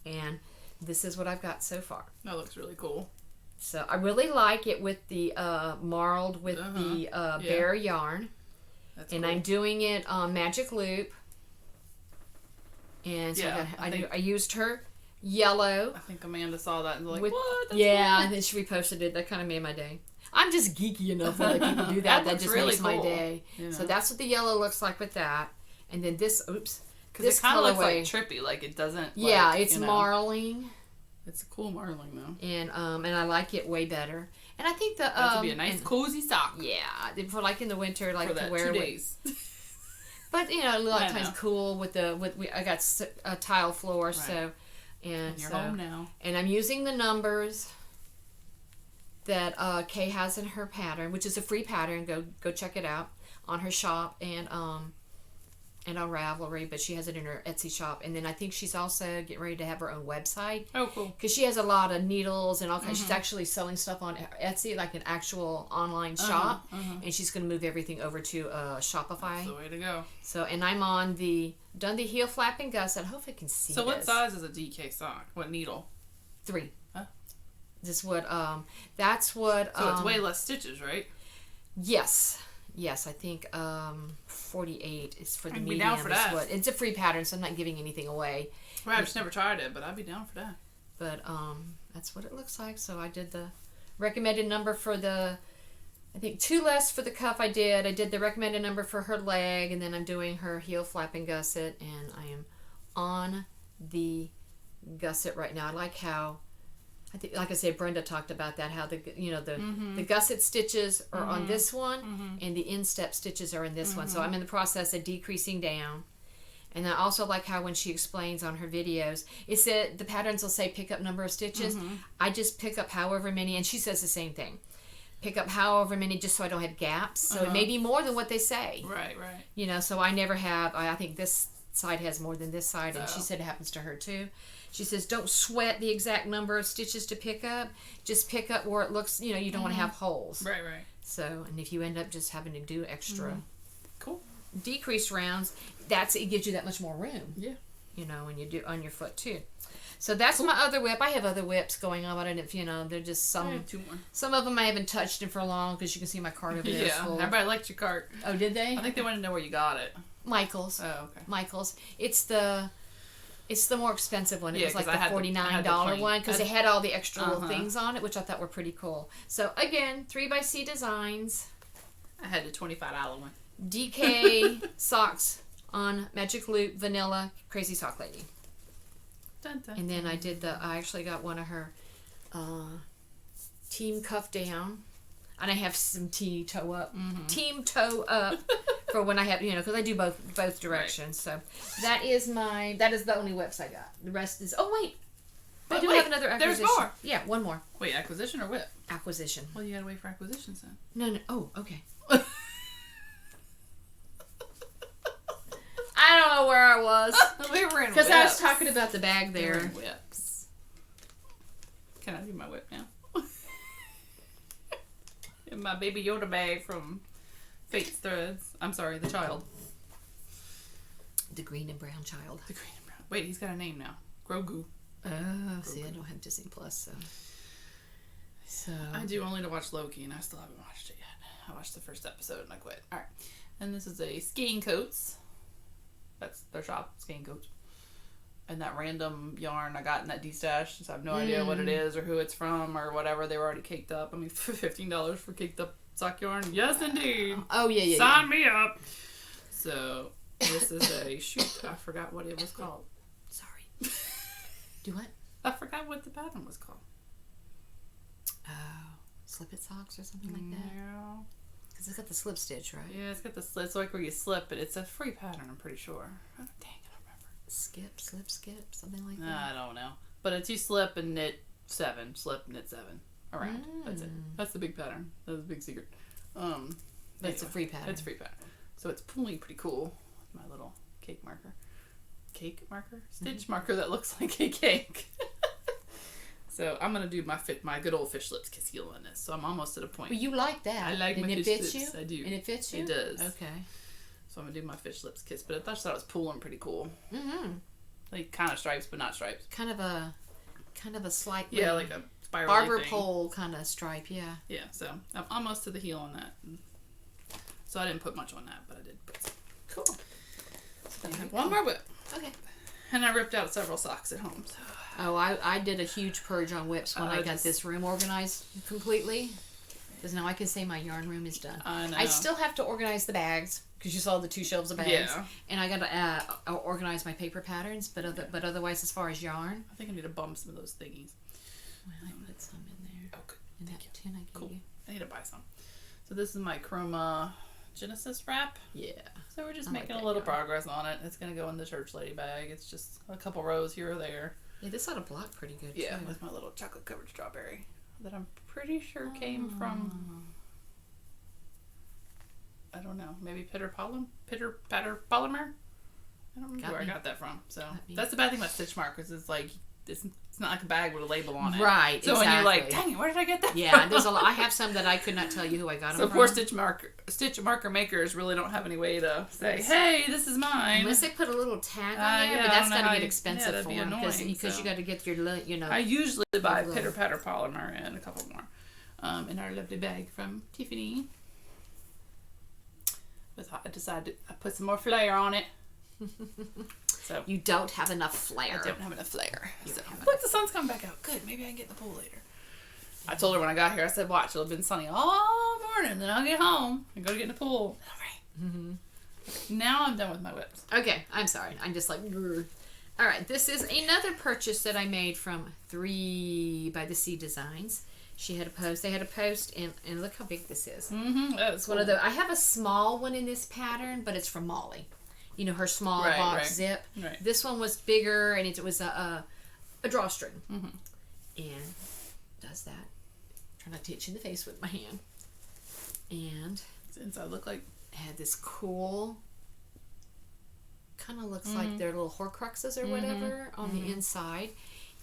And this is what I've got so far. That looks really cool. So I really like it with the marled with the bare yarn, That's and cool. I'm doing it on Magic Loop. And so Yeah, I used her yellow. I think Amanda saw that and was like, With, what? That's yeah, cool. and then she reposted it. That kind of made my day. I'm just geeky enough when people do That that. That looks just really makes my cool. day. Yeah. So that's what the yellow looks like with that. And then this, Because this it kind of looks like colorway. trippy. Like it doesn't. Yeah, like, it's you know, marling, It's a cool marling though. and I like it way better. And I think the That would be a nice cozy sock. yeah, for like in the winter, like For to that wear 2 with. days. But you know, a lot of I times know. cool with I got a tile floor, Right. so And you're so home now. and I'm using the numbers that Kay has in her pattern, which is a free pattern. Go check it out on her shop and on Ravelry, but she has it in her Etsy shop. And then I think she's also getting ready to have her own website Oh, cool. because she has a lot of needles and all kinds. She's actually selling stuff on Etsy, like an actual online shop, and she's going to move everything over to Shopify. That's the way to go. So, and I'm done the heel flap and gusset. I hope I can see. So what this. size is a DK sock? What needle? 3. Huh? This what that's what So it's way less stitches, right? Yes, I think 48 is for the I'd be medium. down for is that. what it's a free pattern, so I'm not giving anything away. Well, I've just never tried it, but I'd be down for that. But that's what it looks like. So I did the recommended number for the, I think 2 less for the cuff. I did the recommended number for her leg, and then I'm doing her heel flap and gusset, and I am on the gusset right now. I like how, I think, like I said, Brenda talked about that, how the gusset stitches are on this one, and the instep stitches are in this one. So I'm in the process of decreasing down. And I also like how when she explains on her videos, it said the patterns will say pick up number of stitches. I just pick up however many, and she says the same thing. Pick up however many just so I don't have gaps. So it may be more than what they say. Right. You know, so I never have, I think this side has more than this side, and she Oh. said it happens to her too. She says don't sweat the exact number of stitches to pick up. Just pick up where it looks, you know, you don't want to have holes. Right. So, and if you end up just having to do extra Cool. decreased rounds, it gives you that much more room. Yeah. You know, when you do on your foot too. So that's my other whip. I have other whips going on, but I don't, you know, they're just I some. have 2 more. Some of them I haven't touched in for long because you can see my cart over there is Yeah. full. Everybody liked your cart. Oh, did they? I think they wanted to know where you got it. Michael's. Oh, okay. Michael's. It's the more expensive one. It Yeah, was like 'cause I the had the- I $49 had the plain- one because it had all the extra little Uh-huh. things on it, which I thought were pretty cool. So again, 3x Designs, I had the $25 one. DK socks on Magic Loop Vanilla Crazy Sock Lady. Dun, dun. And then I actually got one of her Team Cuff Down. And I have some Team Toe Up. Team Toe Up for when I have, you know, because I do both directions. So that is the only whips I got. The rest is, I But do wait, have another there's acquisition. more. Yeah, one more. Wait, acquisition or whip? Acquisition. Well, you gotta wait for acquisitions then. No. Oh, okay. I don't know where I was. We were in Because I was whips. talking about the bag We were there. in whips. Can I do my whip now? In my Baby Yoda bag from Fate's Threads. I'm sorry, the child. The green and brown child. The green and brown. Wait, he's got a name now. Grogu. Oh, see, I don't have Disney Plus, so. I do only to watch Loki, and I still haven't watched it yet. I watched the first episode and I quit. Alright. And this is a Skiing Coats. That's their shop, Skiing Coats. And that random yarn I got in that D-stash, so I have no idea what it is or who it's from or whatever. They were already caked up. I mean, for $15 for caked up sock yarn. Yes, indeed. Oh, yeah. Sign me up. So, this is a shoot. I forgot what it was called. Sorry. Do what? I forgot what the pattern was called. Oh, slip it socks or something like that? Yeah. Because it's got the slip stitch, right? Yeah, it's got the slip. It's like where you slip it. It's a free pattern, I'm pretty sure. Oh, dang, I don't remember. Skip, something like that. I don't know. But it's you slip and knit 7. Slip, knit 7. Around. That's it. That's the big pattern. That's the big secret. But it's a free pattern. It's a free pattern. So it's pulling pretty cool with my little cake marker. Cake marker? Stitch marker that looks like a cake. So I'm gonna do my good old fish lips kiss heel on this. So I'm almost at a point. Well, you like that. I like and my it fish fits lips. you? I do. And it fits you? It does. Okay. So I'm gonna do my fish lips kiss, but I thought it was pulling pretty cool. Mm-hmm. Like kind of stripes, but not stripes. Kind of a slightly Yeah, like a spiral barber thing. pole kind of stripe, yeah. Yeah, so I'm almost to the heel on that. So I didn't put much on that, but I did put some. Cool. So I have one more whip. Okay. And I ripped out several socks at home. So. Oh, I did a huge purge on whips when I got this room organized completely. Because now I can say my yarn room is done. I know. I still have to organize the bags because you saw the 2 shelves of bags. Yeah. And I got to organize my paper patterns, but otherwise, as far as yarn, I think I need to bump some of those thingies. well, I put some in there. Oh, good. In that tin I gave Cool. you. I need to buy some. So this is my Chroma Genesis wrap. Yeah. So we're just I like making that a little yarn. progress on it. It's going to go in the church lady bag. It's just a couple rows here or there. Yeah, this ought to block pretty good Yeah, too. with my little chocolate covered strawberry that I'm pretty sure came from, I don't know, maybe Pitter Patter Polymer? I don't remember where I got that from. So that's the bad thing about stitch markers is like it's not like a bag with a label on it. Right. So when you're like, dang it, where did I get that? Yeah, from? there's a lot. I have some that I could not tell you who I got them So from. poor stitch marker makers really don't have any way to say, hey, this is mine. Unless they put a little tag on there, yeah, but I that's don't know got to how get you- expensive yeah, that'd for be them because annoying, you so. got to get your I usually buy Lovely. Pitter Patter Polymer and a couple more in our lovely bag from Tiffany. But I decided I put some more flair on it. So You don't have enough flair. I don't have enough flair. So. don't have Look, the sun's coming back out. Good. Maybe I can get in the pool later. I told her when I got here, I said, watch, it'll have been sunny all morning. Then I'll get home and go to get in the pool. All right. Mm-hmm. Now I'm done with my whips. Okay, I'm sorry. I'm just like, grr. All right. This is another purchase that I made from 3 by the Sea Designs. She had a post. They had a post, and look how big this is. Mm-hmm. That's One of the. I have a small one in this pattern, but it's from Molly. You know, her small box zip. Right. This one was bigger, and it was a drawstring. Mm-hmm. And does that. Try not to hit you in the face with my hand. And Inside look like. had this cool, kind of looks like they're little Horcruxes or whatever on the inside.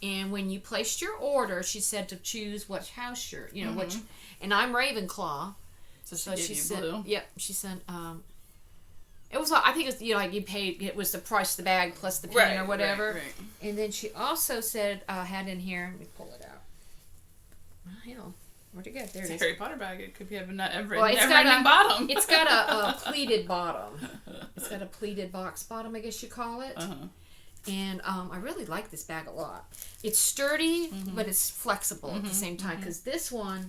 And when you placed your order, she said to choose which house you're, you know, which, and I'm Ravenclaw. So she gave you said, blue. yep, she said, it was, I think it was, you know, like you paid, it was the price of the bag plus the pin or whatever. Right. And then she also said, had in here, let me pull it out. Oh, hell, where'd it go? There It's it a is. Harry Potter bag. It could be having that Well, it's got never-ending a- bottom. It's got a pleated bottom. It's got a pleated box bottom, I guess you call it. Uh-huh. And I really like this bag a lot. It's sturdy, but it's flexible at the same time. Because this one,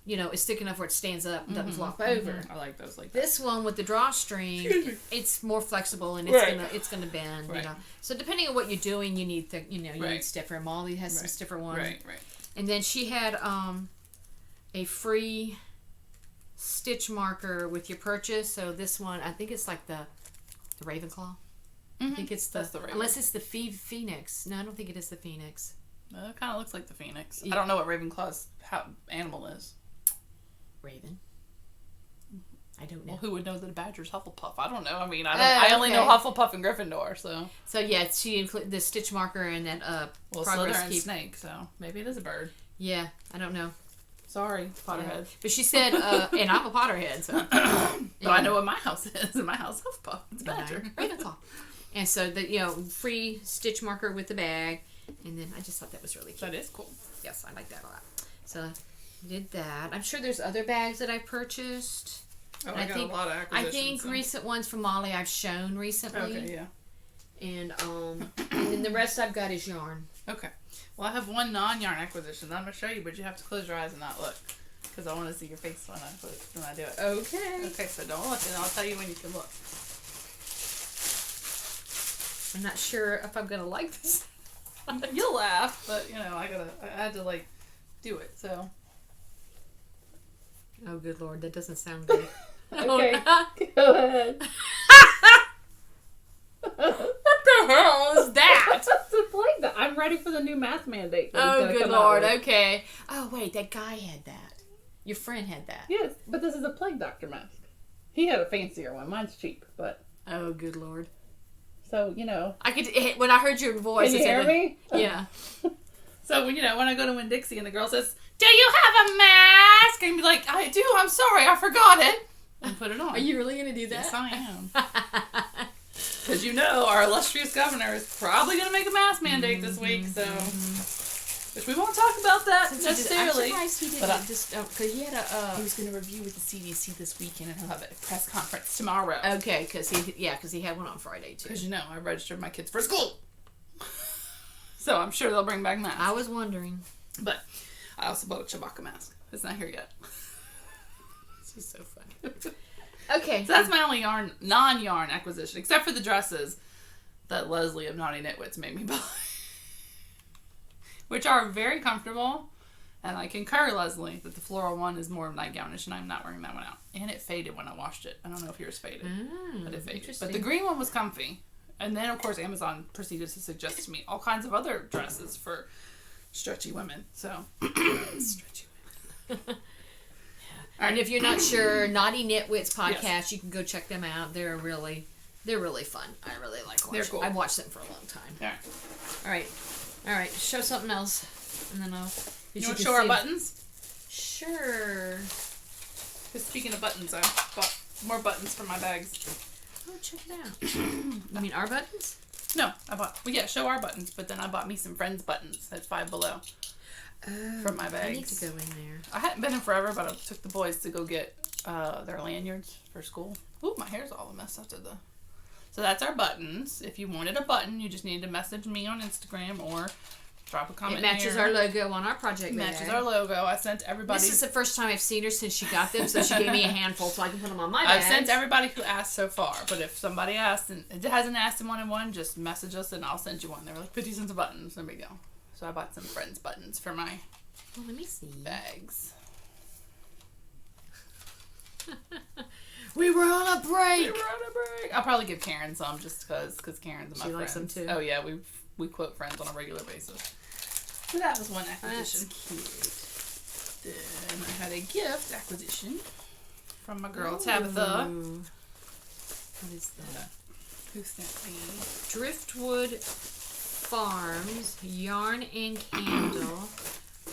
you know, is thick enough where it stands up and doesn't flop over. I like those like that. This one with the drawstring, Excuse me. it's more flexible and it's Right. gonna bend. Right. You know, so depending on what you're doing, you need you Right. need stiffer. Molly has some Right. stiffer ones. Right. And then she had a free stitch marker with your purchase. So this one, I think it's like the Ravenclaw. I think it's That's the Raven. unless it's the Phoenix. No, I don't think it is the Phoenix. It kind of looks like the Phoenix. Yeah. I don't know what Ravenclaw's animal is. Raven. I don't know. Well, who would know that a badger's Hufflepuff? I don't know. I mean, I only know Hufflepuff and Gryffindor, so. So yeah, she included the stitch marker and then Well, progress Slytherin's keep. snake, so maybe it is a bird. Yeah, I don't know. Sorry, Potterhead. But she said, and I'm a Potterhead, so. But I know what my house is. In my house, Hufflepuff. It's a badger. Ravenclaw. And so the free stitch marker with the bag, and then I just thought that was really cute. That is cool. Yes, I like that a lot. So did that. I'm sure there's other bags that I purchased. Oh, And I got a lot of I acquisitions. think so. recent ones from Molly I've shown recently. Okay, yeah. And and the rest I've got is yarn. Okay. Well, I have one non-yarn acquisition that I'm going to show you, but you have to close your eyes and not look. Because I want to see your face when I do it. Okay. Okay, so don't look, and I'll tell you when you can look. I'm not sure if I'm gonna like this. You'll laugh, but, you know, I had to, like, do it, so. Oh, good Lord, that doesn't sound good. Okay. Go ahead. What the hell is that? I'm ready for the new mask mandate. Oh, good Lord. Okay. Oh, wait, that guy had that. Your friend had that. Yes, but this is a Plague Doctor mask. He had a fancier one. Mine's cheap, but. Oh, good Lord. So, you know. I could, when I heard your voice. Can you hear me? Yeah. So, you know, when I go to Winn-Dixie and the girl says, "Do you have a mask?" And be like, "I do, I'm sorry, I forgot it." And put it on. Are you really going to do that? Yes, I am. Because you know, our illustrious governor is probably going to make a mask mandate this week, so Which we won't talk about that I'm necessarily. surprised he didn't But just because he had a. he was going to review with the CDC this weekend, and he'll have a press conference tomorrow. Okay, because he had one on Friday too. Because I registered my kids for school. So I'm sure they'll bring back masks. I was wondering. But I also bought a Chewbacca mask. It's not here yet. She's so funny. Okay. So that's my only non-yarn acquisition, except for the dresses that Leslie of Naughty Knitwits made me buy. Which are very comfortable. And I concur, Leslie, that the floral one is more nightgownish, and I'm not wearing that one out. And it faded when I washed it. I don't know if yours faded, but it faded. But the green one was comfy. And then, of course, Amazon proceeded to suggest to me all kinds of other dresses for stretchy women. So, stretchy women. And if you're not sure, Naughty Knitwits podcast, you can go check them out. They're really fun. I really like watching. They're cool. I've watched them for a long time. All right. Show something else, and then I'll. You want to show our buttons? Sure. Because speaking of buttons, I bought more buttons for my bags. Oh, check it out. You mean our buttons? No, show our buttons, but then I bought me some friends' buttons at Five Below from my bags. I need to go in there. I hadn't been in forever, but I took the boys to go get their lanyards for school. Ooh, my hair's all a mess after the... So that's our buttons. If you wanted a button, you just need to message me on Instagram or drop a comment. It matches here. our logo on our project. Matches our logo. I sent everybody. This is the first time I've seen her since she got them, so she gave me a handful so I can put them on my bag. I've sent everybody who asked so far, but if somebody asked and it hasn't asked in one-on-one, just message us and I'll send you one. They were like 50 cents a button. So there we go. So I bought some friends buttons for my let me see. bags. We were on a break. I'll probably give Karen some just because Karen's my friend. She likes them too. Oh yeah, we quote friends on a regular basis. So that was one acquisition. That's cute. Then I had a gift acquisition from my girl Tabitha. What is that? Who sent me? Driftwood Farms Yarn and Candle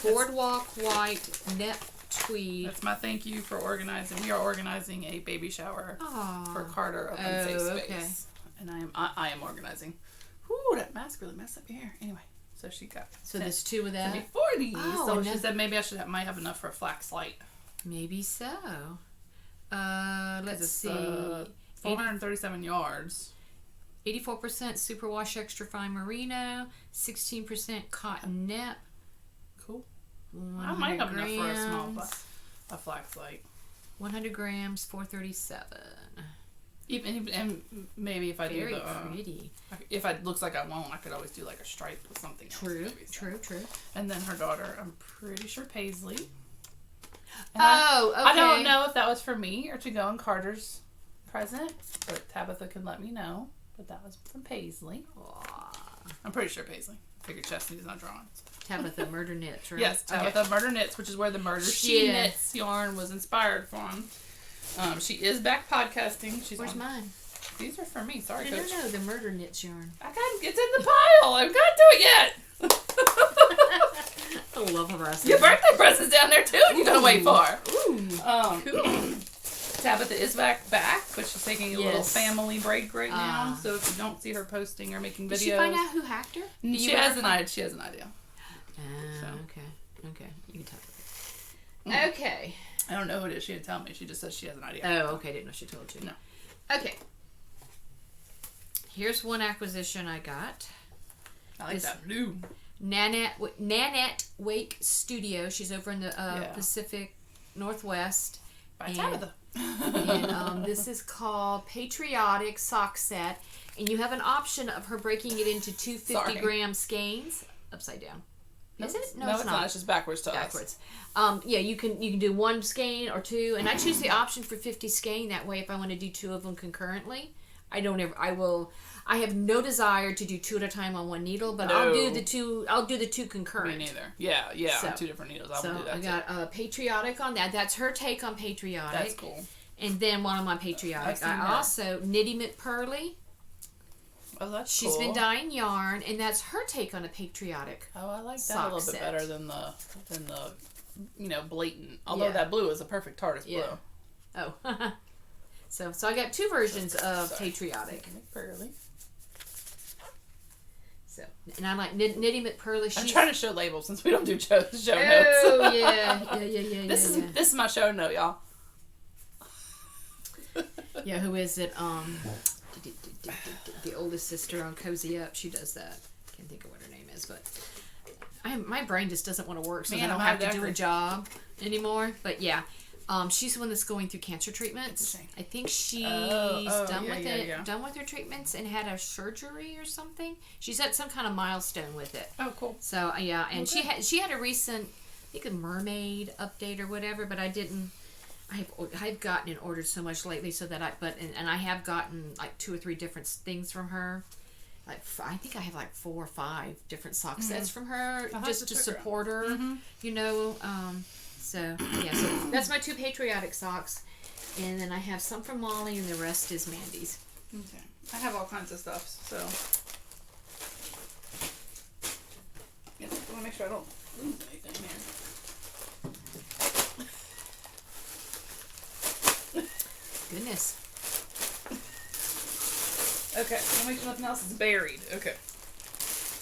Boardwalk White Net Tweed. That's my thank you for organizing. We are organizing a baby shower for Carter up in Safe Space. Okay. And I am organizing. Whoo, that mask really messed up your hair. Anyway, so she got there's two of that. sent me 40. So she said maybe I might have enough for a flax light. Maybe so. Let's see. 437 yards. 84% superwash extra fine merino, 16% cotton nip. Cool. I might have enough for a small a flax light. 100 grams, 437. Even and maybe if I do Very the pretty. if it looks like I won't, I could always do like a stripe with something else. True, Maybe, so. true. And then her daughter, I'm pretty sure Paisley. And Okay. I don't know if that was for me or to go in Carter's present, but Tabitha can let me know. But that was from Paisley. Aww. I'm pretty sure Paisley. I figured Chesapeake's not drawing. Tabitha Murder Knits, right? Yes, Tabitha Murder Knits, which is where the Murder She Yeah. Knits yarn was inspired from. She is back podcasting. Where's mine? These are for me. Sorry, No, Coach. the Murder Knits yarn. It's in the pile. I haven't got to it yet. I love her. Your birthday present's down there too. You're gonna wait for. Ooh. Cool. Tabitha is back, but she's taking a little family break right now. So if you don't see her posting or making videos, Did she find out who hacked her? She has an idea. She has an idea. So. Okay. You can tell her. Okay. I don't know who it is. She didn't tell me. She just says she has an idea. Oh, okay. Didn't know she told you. No. Okay. Here's one acquisition I got. I like that blue. Nanette Wake Studio. She's over in the Pacific Northwest. By Tabitha. And this is called Patriotic Sock Set. And you have an option of her breaking it into two 50-gram skeins. Upside down. Is it? No, it's not. It's just backwards to us. Yeah, you can do one skein or two. And I choose the option for 50 skein. That way, if I want to do two of them concurrently, I have no desire to do two at a time on one needle, but I'll do the two concurrent. Me neither. Yeah, on two different needles. I will do that. So I got Patriotic on that. That's her take on Patriotic. That's cool. And then one of my Patriotic. I also Nitty McPurley. Oh, that's She's cool. been dyeing yarn, and that's her take on a Patriotic. Oh, I like that a little bit better than the blatant. Although that blue is a perfect TARDIS blue. Oh. So I got two versions of Patriotic. McPurley. So, and I like Nitty McPearly. I'm trying to show labels since we don't do show notes. Oh yeah. This is my show note, y'all. Yeah, who is it? The oldest sister on Cozy Up. She does that. Can't think of what her name is, but my brain just doesn't want to work, so I don't have to do a job anymore. But yeah, she's the one that's going through cancer treatments. I think she's done with her treatments and had a surgery or something. She's at some kind of milestone with it. Oh, cool. So yeah, and she had a recent, I think, a mermaid update or whatever, but I didn't. I've gotten and ordered so much lately, so that I have gotten like 2 or 3 different things from her. Like I think I have like 4 or 5 different sock sets from her, just to support her, you know. So yeah, so that's my 2 patriotic socks, and then I have some from Molly, and the rest is Mandy's. Okay, I have all kinds of stuff, so yeah, I want to make sure I don't lose anything here. Goodness. Okay, I'll make sure nothing else is buried. Okay.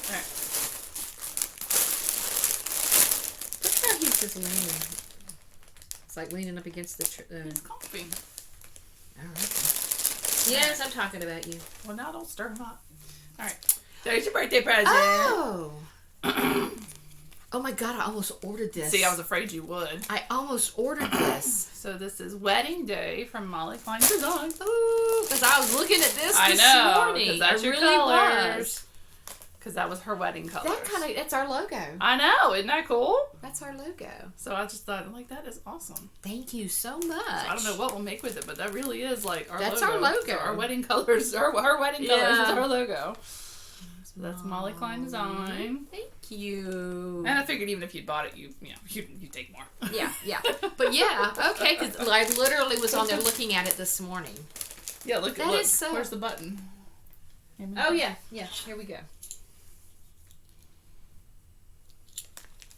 Alright. Look how he's just leaning. It's like leaning up against the It's comfy. Alright. Yes, I'm talking about you. Well, now don't stir him up. Alright. There's your birthday present. Oh! Oh my god, I almost ordered this. See, I was afraid you would. I almost ordered this. So this is Wedding Day from Molly Klein Designs. Ooh, because I was looking at this morning. Because that's your colors. Because that was her wedding colors. That's our logo. I know, isn't that cool? That's our logo. So I just thought, like, that is awesome. Thank you so much. So I don't know what we'll make with it, but that really is like our logo. That's our logo. So our wedding colors, our wedding colors is our logo. So that's Molly Klein Design. Thank you. And I figured even if you'd bought it, you take more. Yeah. But yeah, okay, because I literally was on there looking at it this morning. Yeah, look. Is so... Where's the button? Oh, yeah. Here we go.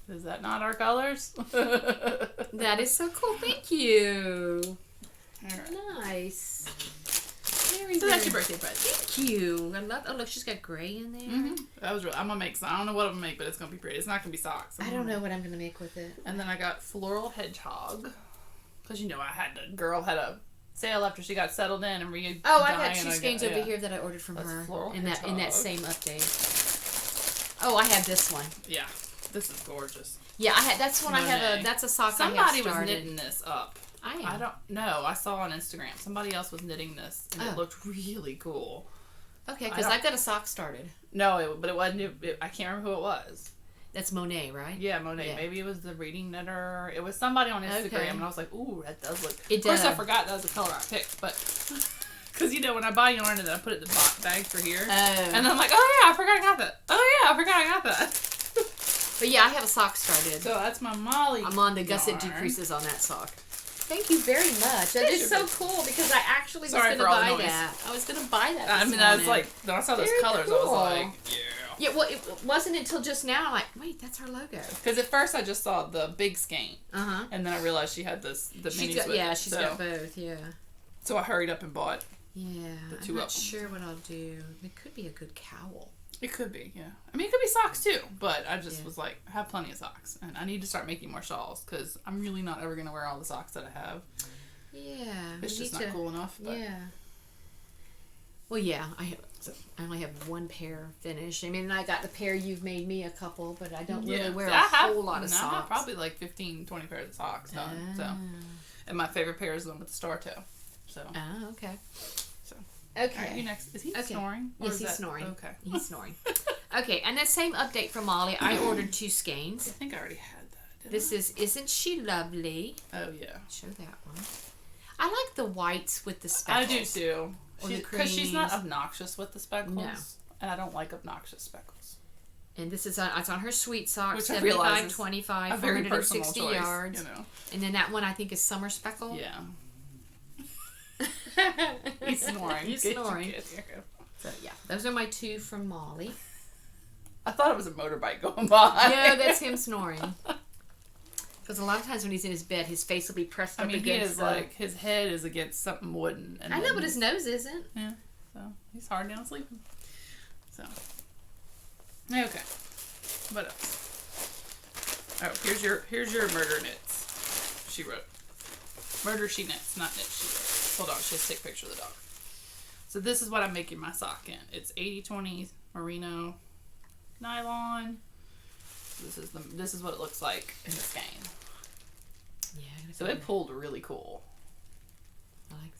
Is that not our colors? That is so cool. Thank you. All right. Nice. So that's your birthday present. Thank you. I love. Oh, look, she's got gray in there. That was real. I'm gonna make some. I don't know what I'm gonna make, but it's gonna be pretty. It's not gonna be socks. I don't know what I'm gonna make with it. And then I got floral hedgehog, because the girl had a sale after she got settled in and re. Oh, I got 2 skeins over here that I ordered from her in that same update. Oh, I have this one. Yeah, this is gorgeous. Yeah, I had. That's one Monet. I have. That's a sock. Somebody was knitting this up. I don't know. I saw on Instagram somebody else was knitting this, and it looked really cool. Okay, because I got a sock started. No, but it wasn't. I can't remember who it was. That's Monet, right? Yeah, Monet. Yeah. Maybe it was the Reading Knitter. It was somebody on Instagram, and I was like, "Ooh, that does look." Of course, I forgot that was the color I picked, but because when I buy yarn and then I put it in the bag for here, and I'm like, "Oh yeah, I forgot I got that. Oh yeah, I forgot I got that." But yeah, I have a sock started. So that's my Molly. I'm on the gusset decreases on that sock. Thank you very much. That is so cool because I actually was going to buy that. I was going to buy that. I mean, I was like, when I saw those colors, cool. I was like, yeah. Yeah, well, it wasn't until just now, like, wait, that's our logo. Because at first I just saw the big skein. And then I realized she had the minis with it. She's got both, yeah. So I hurried up and bought the 2 I'm not sure what I'll do. It could be a good cowl. It could be, yeah. I mean, it could be socks too, but I just was like, I have plenty of socks, and I need to start making more shawls because I'm really not ever going to wear all the socks that I have. Yeah. It's just not cool enough. But. Yeah. Well, yeah, I only have 1 pair finished. I mean, I got the pair you've made me a couple, but I don't really wear a whole lot of socks. I have probably like 15, 20 pairs of socks done. So, and my favorite pair is the one with the star toe. So. Oh, okay. Okay. Right, you next. Is he snoring? Yes, he's snoring. Okay. He's snoring. Okay, and that same update from Molly, I ordered 2 skeins. I think I already had that. This is Isn't She Lovely? Oh, yeah. Show that one. I like the whites with the speckles. I do, too. Because she's not obnoxious with the speckles. No. And I don't like obnoxious speckles. And this is it's on her sweet sock, which 75, 25, 460 choice, yards. You know. And then that one I think is Summer Speckle. Yeah. He's snoring. He's snoring. So yeah, those are my 2 from Molly. I thought it was a motorbike going by. No, that's him snoring. Because a lot of times when he's in his bed, his face will be pressed up against. He is like his head is against something wooden. And I know, but his nose isn't. Yeah, so he's hard down sleeping. So Okay. What else? Oh, here's your murder knits. She wrote. Murder she knits, not knits she wrote. Hold on, she has to take a picture of the dog. So this is what I'm making my sock in. It's 80/20 merino nylon. This is what it looks like in the skein. Yeah. So it pulled really cool. I like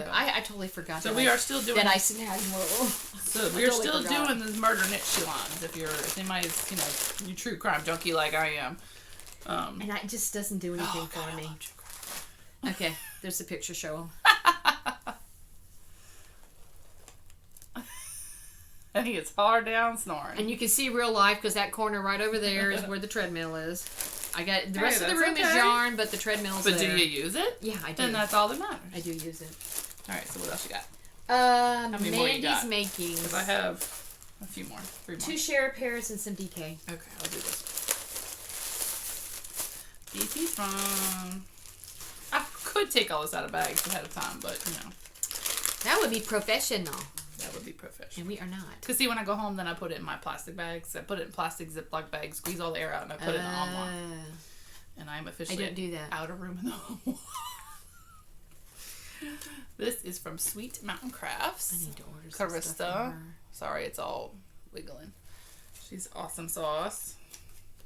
that. I totally forgot. So we are still doing. That I had more. So we're still doing the murder knit shalons. If anybody's you true crime junkie like I am. And it just doesn't do anything for me. Okay, there's the picture. Show them. And he gets hard down snoring. And you can see real life because that corner right over there is where the treadmill is. I got the rest of the room is yarn, but the treadmill's there. But do you use it? Yeah, I do. Then that's all that matters. I do use it. All right. So what else you got? How many more you got? Mandy's Makings. Because I have a few more. 3 more. 2 Share pairs and some DK. Okay, I'll do this. DP from. I could take all this out of bags ahead of time, but That would be professional. that would be professional. And we are not. Because see, when I go home, then I put it in my plastic bags. I put it in plastic Ziploc bags, squeeze all the air out, and I put it in the envelope. And I'm officially I don't do that. out of room in the home. This is from Sweet Mountain Crafts. I need to order some stuff from Carista. her. Sorry, it's all wiggling. She's awesome sauce.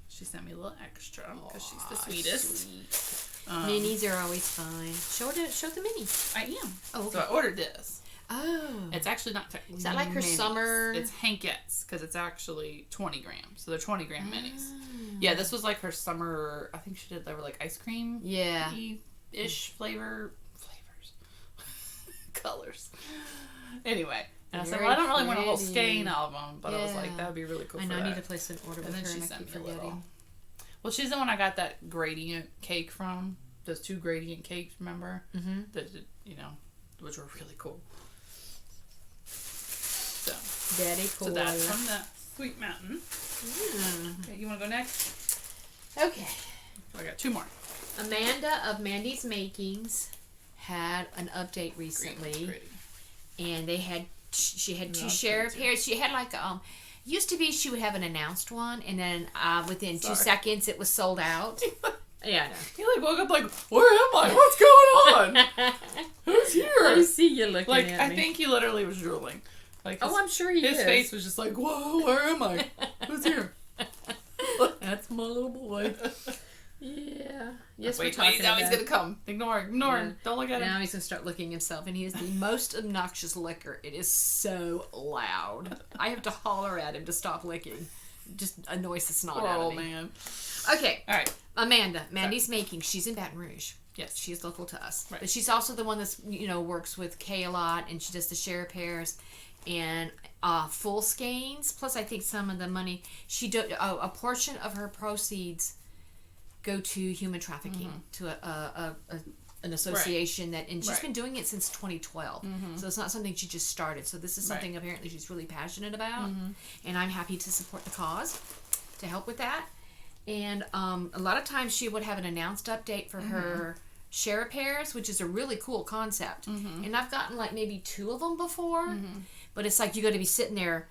She sent me a little extra because she's the sweetest. Sweet. Um, Minis are always fine. Show the mini. I am. Oh, okay. So I ordered this. Oh. It's actually not technically Is that like her minis. summer? It's Hankettes because it's actually 20 grams. So they're 20 gram minis. Ah. Yeah, this was like her summer. I think they were like ice cream Yeah. ish flavors. Colors. Anyway. And I said, well, I don't really want a whole skein of them, but I was like, that would be really cool. I know. I need to place an order with And then her, she and I sent keep me a little. forgetting. Well, she's the one I got that gradient cake from. Those 2 gradient cakes, remember? Mm-hmm. That which were really cool. So, Daddy cool. so that's from the Sweet Mountain. Okay, you want to go next? Okay. I got 2 more. Amanda of Mandy's Makings had an update recently, Green, pretty. and she had 2 No, Share pretty too. pairs. She had like used to be she would have an announced one, and then within 2 Sorry. seconds it was sold out. Yeah, I know. You like woke up like, where am I? What's going on? Who's here? I see you looking Like, at me. I think he literally was drooling. Like, I'm sure he his is. face was just like, whoa, where am I? Who's here? That's my little boy. Yeah. Yes, Wait, we're talking now he's about- gonna come. Ignore him. Don't look at him. Now he's gonna start licking himself, and he is the most obnoxious licker. It is so loud. I have to holler at him to stop licking. Just annoys the snot Poor out of old me. man. Okay, All right. Amanda. Mandy's Making. She's in Baton Rouge. Yes. She is local to us, Right. but she's also the one that's works with Kay a lot, and she does the Share pairs and full skeins. Plus, I think some of the money a portion of her proceeds go to human trafficking to an association and she's Right. been doing it since 2012. So it's not something she just started. So this is something apparently she's really passionate about, and I'm happy to support the cause to help with that. And a lot of times she would have an announced update for her Share pairs, which is a really cool concept. And I've gotten like maybe 2 of them before, but it's like you got to be sitting there.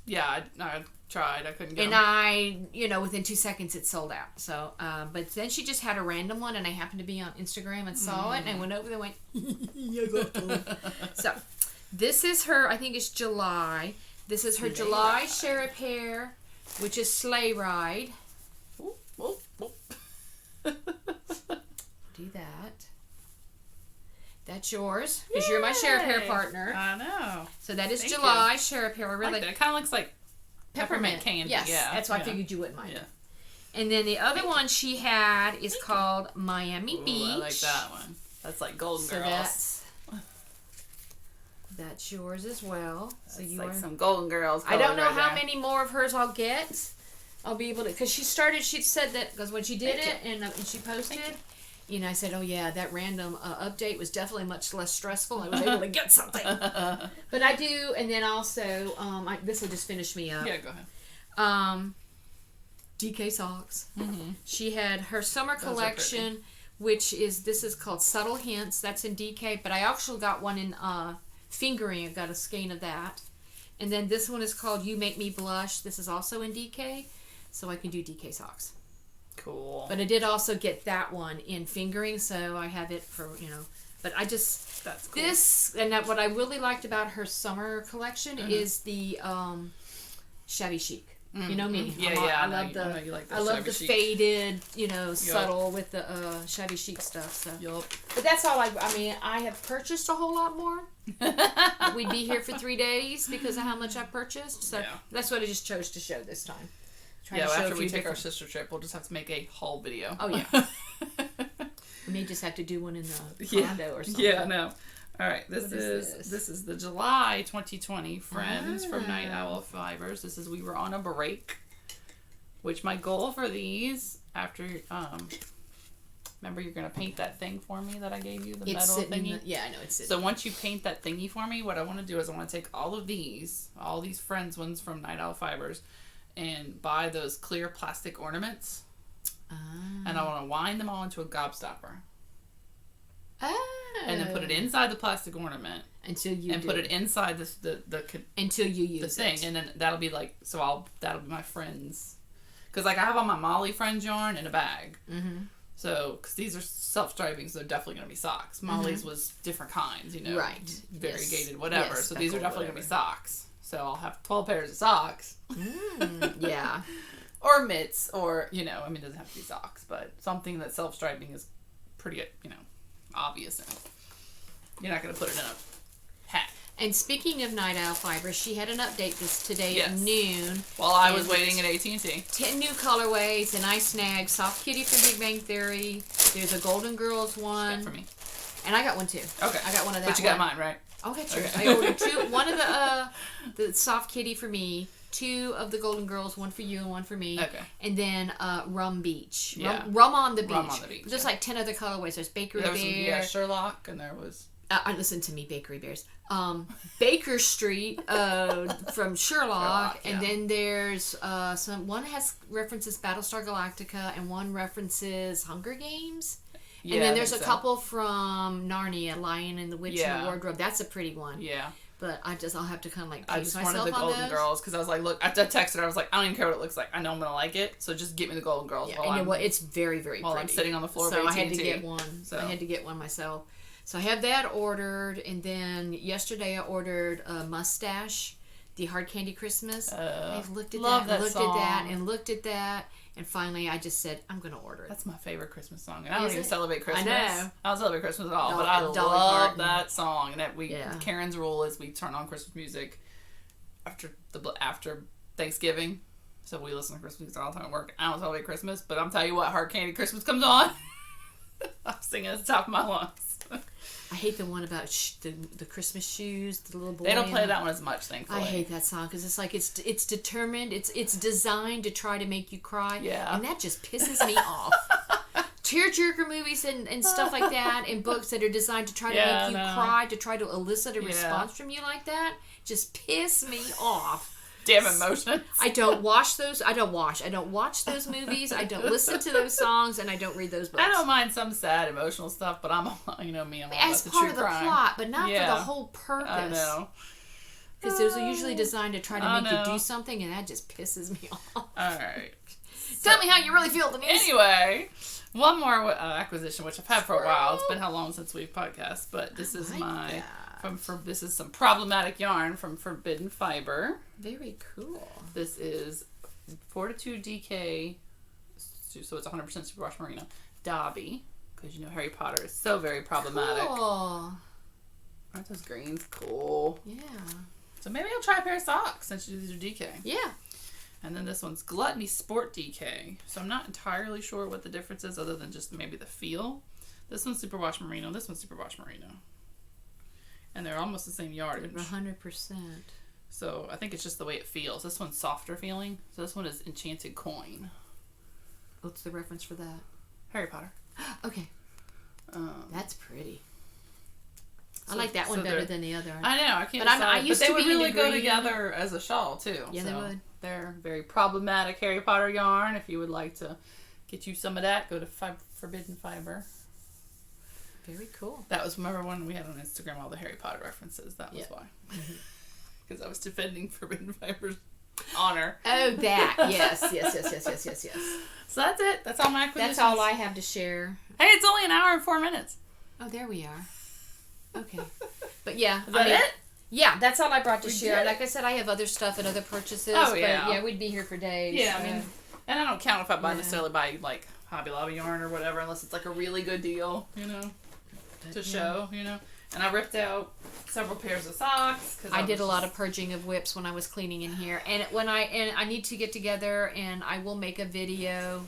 Yeah, I tried. I couldn't get And him. within 2 seconds it's sold out. So, but then she just had a random one, and I happened to be on Instagram and saw it, and I went over there and went, you got to. So, this is her, I think it's July. This is her July Share pair, which is Sleigh Ride. Whoop, whoop, whoop. Do that. That's yours, because you're my Share pair Yay. partner. I know. So that is Thank July Share pair. We're I like really that. It kind of looks like peppermint candy. Yes, Yeah. that's why I yeah. figured you wouldn't mind. Yeah. And then the other one she had is called Miami Ooh, Beach. I like that one. That's like Golden So Girls. that's yours as well. So That's you like are. some Golden Girls. I don't colors know right how there. many more of hers I'll get. I'll be able to, because she said that, because when she did Thank it and she posted, I said, oh yeah, that random update was definitely much less stressful. I was able to get something. But I do, and then also, this will just finish me up. Yeah, go ahead. DK socks. Mm-hmm. She had her summer Those are collection, which is called Subtle Hints. That's in DK, but I actually got one in fingering. I got a skein of that. And then this one is called You Make Me Blush. This is also in DK, so I can do DK socks. Cool. But I did also get that one in fingering, so I have it for, but I just... That's cool. This, and that what I really liked about her summer collection is the shabby chic. You know me. I love the faded, subtle with the shabby chic stuff. So, but that's all I have purchased a whole lot more. We'd be here for 3 days because of how much I purchased. So that's what I just chose to show this time. After we take our sister trip, we'll just have to make a haul video. Oh yeah. We may just have to do one in the condo or something. Yeah, I know. All right, this is the July 2020 Friends from Night Owl Fibers. This is We Were on a Break, which my goal for these after remember you're gonna paint that thing for me that I gave you, the metal thingy. I know it's sitting. So once you paint that thingy for me, what I want to do is I want to take all these Friends ones from Night Owl Fibers, and buy those clear plastic ornaments, and I want to wind them all into a gobstopper. And then put it inside the plastic ornament until you put it inside until you use the thing, and then that'll be like that'll be my Friends, because I have all my Molly Friends yarn in a bag. So because these are self-striping, so they're definitely gonna be socks. Molly's was different kinds, right, variegated, whatever. So these are definitely gonna be socks. So I'll have 12 pairs of socks. Yeah. Or mitts, or it doesn't have to be socks, but something that's self-striping is pretty obvious, and you're not going to put it in a hat. And speaking of Night Owl Fibers, she had an update today at noon. While I was waiting at AT&T. 10 new colorways, and I snagged Soft Kitty from Big Bang Theory. There's a Golden Girls one. For me. And I got one too. Okay. I got one of that. But you got mine, right? Oh, that's true. Okay. I ordered two. One of the Soft Kitty for me. 2 of the Golden Girls, one for you and one for me. Okay. And then Rum Beach. Yeah. Rum on the Beach. Rum on the Beach. There's like 10 other colorways. There's Bakery Bear. Sherlock, and there was... listen to me, Bakery Bears. Baker Street from Sherlock, and then there's one has references Battlestar Galactica, and one references Hunger Games. And then there's a couple from Narnia, Lion and the Witch and the Wardrobe. That's a pretty one. Yeah. But I'll have to kind of I just wanted the Golden Girls because I was like, look, I texted her. I was like, I don't even care what it looks like. I know I'm gonna like it, so just get me the Golden Girls. Yeah, and it's very, very while pretty. I'm sitting on the floor. So I had to get one. So I had to get one myself. So I have that ordered, and then yesterday I ordered a Mustache, the Hard Candy Christmas. I've looked at that, and finally I just said, I'm going to order it. That's my favorite Christmas song, and I don't even celebrate Christmas. I know. I don't celebrate Christmas at all, but I love that song. And Karen's rule is we turn on Christmas music after Thanksgiving, so we listen to Christmas music all the time at work. I don't celebrate Christmas, but I'm telling you what, Hard Candy Christmas comes on, I'm singing at the top of my lungs. I hate the one about the Christmas shoes, the little boy. They don't play that one as much, thankfully. I hate that song because it's like it's determined. It's designed to try to make you cry. Yeah. And that just pisses me off. Tearjerker movies and stuff like that, and books that are designed to try to make you cry, to try to elicit a response from you like that, just piss me off. Damn emotions. I don't watch those. I don't watch those movies. I don't listen to those songs, and I don't read those books. I don't mind some sad emotional stuff, but I'm me. I'm all as about part the of the plot, but not for the whole purpose. I know. Because those are usually designed to try to make you do something, and that just pisses me off. All right. Tell me how you really feel, Denise. Anyway, one more acquisition, which I've had for a while. It's been how long since we've podcast, but this is this is some problematic yarn from Forbidden Fiber. Very cool. This is Fortitude DK, so it's 100% superwash merino. Dobby, because Harry Potter is so very problematic. Cool. Aren't those greens cool? Yeah. So maybe I'll try a pair of socks since these are DK. Yeah. And then this one's Gluttony Sport DK. So I'm not entirely sure what the difference is other than just maybe the feel. This one's superwash merino. This one's superwash merino. And they're almost the same yardage. 100%. So I think it's just the way it feels. This one's softer feeling. So this one is Enchanted Coin. What's the reference for that? Harry Potter. Okay. That's pretty. So, I like that one better than the other. I know. I can't. But they would really go together as a shawl too. Yeah, so they would. They're very problematic Harry Potter yarn. If you would like to get you some of that, go to Forbidden Fiber. Very cool. That was, remember when we had on Instagram all the Harry Potter references? That was why. because I was defending Forbidden Fiber's honor. Oh, that. Yes. So that's it. That's all my acquisitions. That's all I have to share. Hey, it's only an hour and 4 minutes. Oh, there we are. Okay. But yeah. Is that it? Yeah, that's all I brought to share. did. Like I said, I have other stuff and other purchases. Oh, but yeah. yeah, we'd be here for days. Yeah, so. I mean, and I don't count if I Yeah. necessarily buy, like, Hobby Lobby yarn or whatever, unless it's, like, a really good deal, you know, to show, you know. And I ripped out several pairs of socks. Cause I did a lot of purging of whips when I was cleaning in here, and I need to get together and I will make a video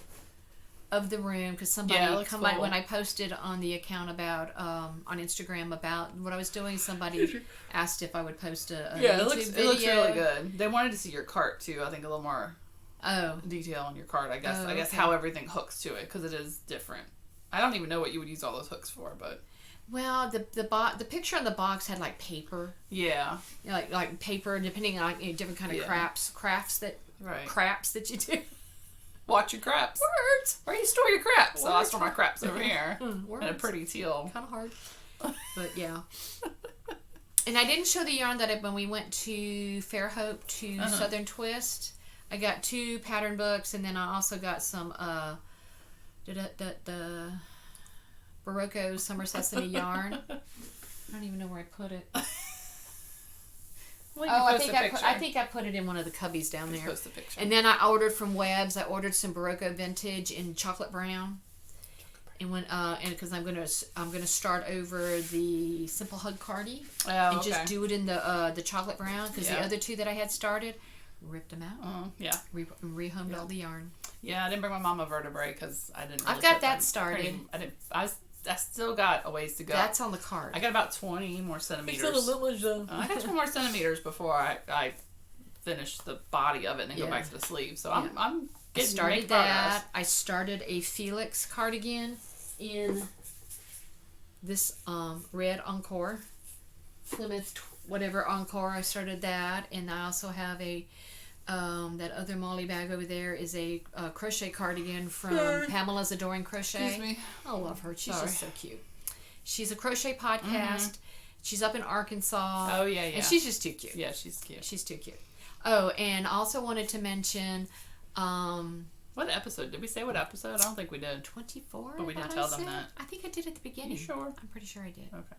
of the room because somebody Yeah, it looks come cool. when I posted on the account about on Instagram about what I was doing. Somebody asked if I would post a Yeah, YouTube it video. looks really good. They wanted to see your cart too. I think a little more Oh, detail on your cart. I guess Oh, okay. how everything hooks to it because it is different. I don't even know what you would use all those hooks for, but well, the picture on the box had like paper, yeah, you know, like paper, depending on different kind of Yeah. crafts that right. craps that you do. Watch your craps. Words. Where do you store your craps? So I Words. store my craps over here Words. in a pretty teal. Kind of hard, but yeah. And I didn't show the yarn that when we went to Fairhope to Southern Twist. I got 2 pattern books, and then I also got some the Barocco Summer Sesame yarn. I don't even know where I put it. Well, you Oh, can I post think a I picture. think I put it in one of the cubbies down there. Post a picture. And then I ordered from Webb's. I ordered some Barocco vintage in chocolate brown. And when and because I'm gonna start over the Simple Hug Cardi Oh, and okay. just do it in the chocolate brown because the Yeah. other 2 that I had started ripped them out. Yeah. Rehomed all the yarn. Yeah, I didn't bring my mom a vertebrae because I didn't. Really I've got put that them started. pretty- I didn't. I still got a ways to go. That's on the card. I got about 20 more centimeters. I got 20 more centimeters before I finish the body of it and then go Yeah. back to the sleeve. So Yeah. I'm I getting started make progress. that. I started a Felix cardigan in this red Encore, Plymouth whatever Encore. I started that, and I also have a that other Molly bag over there is a crochet cardigan from Pamela's Adoring Crochet. Excuse me. I love her. She's Sorry. just so cute. She's a crochet podcast. She's up in Arkansas. Oh, yeah. And she's just too cute. Yeah, she's cute. She's too cute. Oh, and also wanted to mention What episode? Did we say what episode? I don't think we did. 24. But we I didn't thought tell I them said? that. I think I did at the beginning. You sure? I'm pretty sure I did. Okay.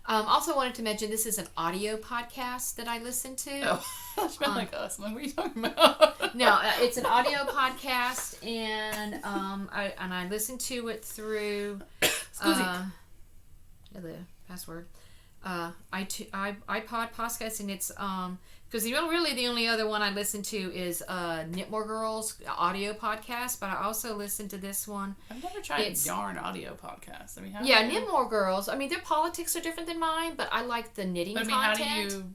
Also wanted to mention this is an audio podcast that I listen to. Oh, that's been like us. I'm like, what are you talking about? No, it's an audio podcast, and I listen to it through the password iPod podcast, and it's because really the only other one I listen to is Knitmore Girls audio podcast, but I also listen to this one. I've never tried yarn audio podcasts. I mean, how Yeah, do you- Knitmore Girls. I mean, their politics are different than mine, but I like the knitting But I mean, content. how do you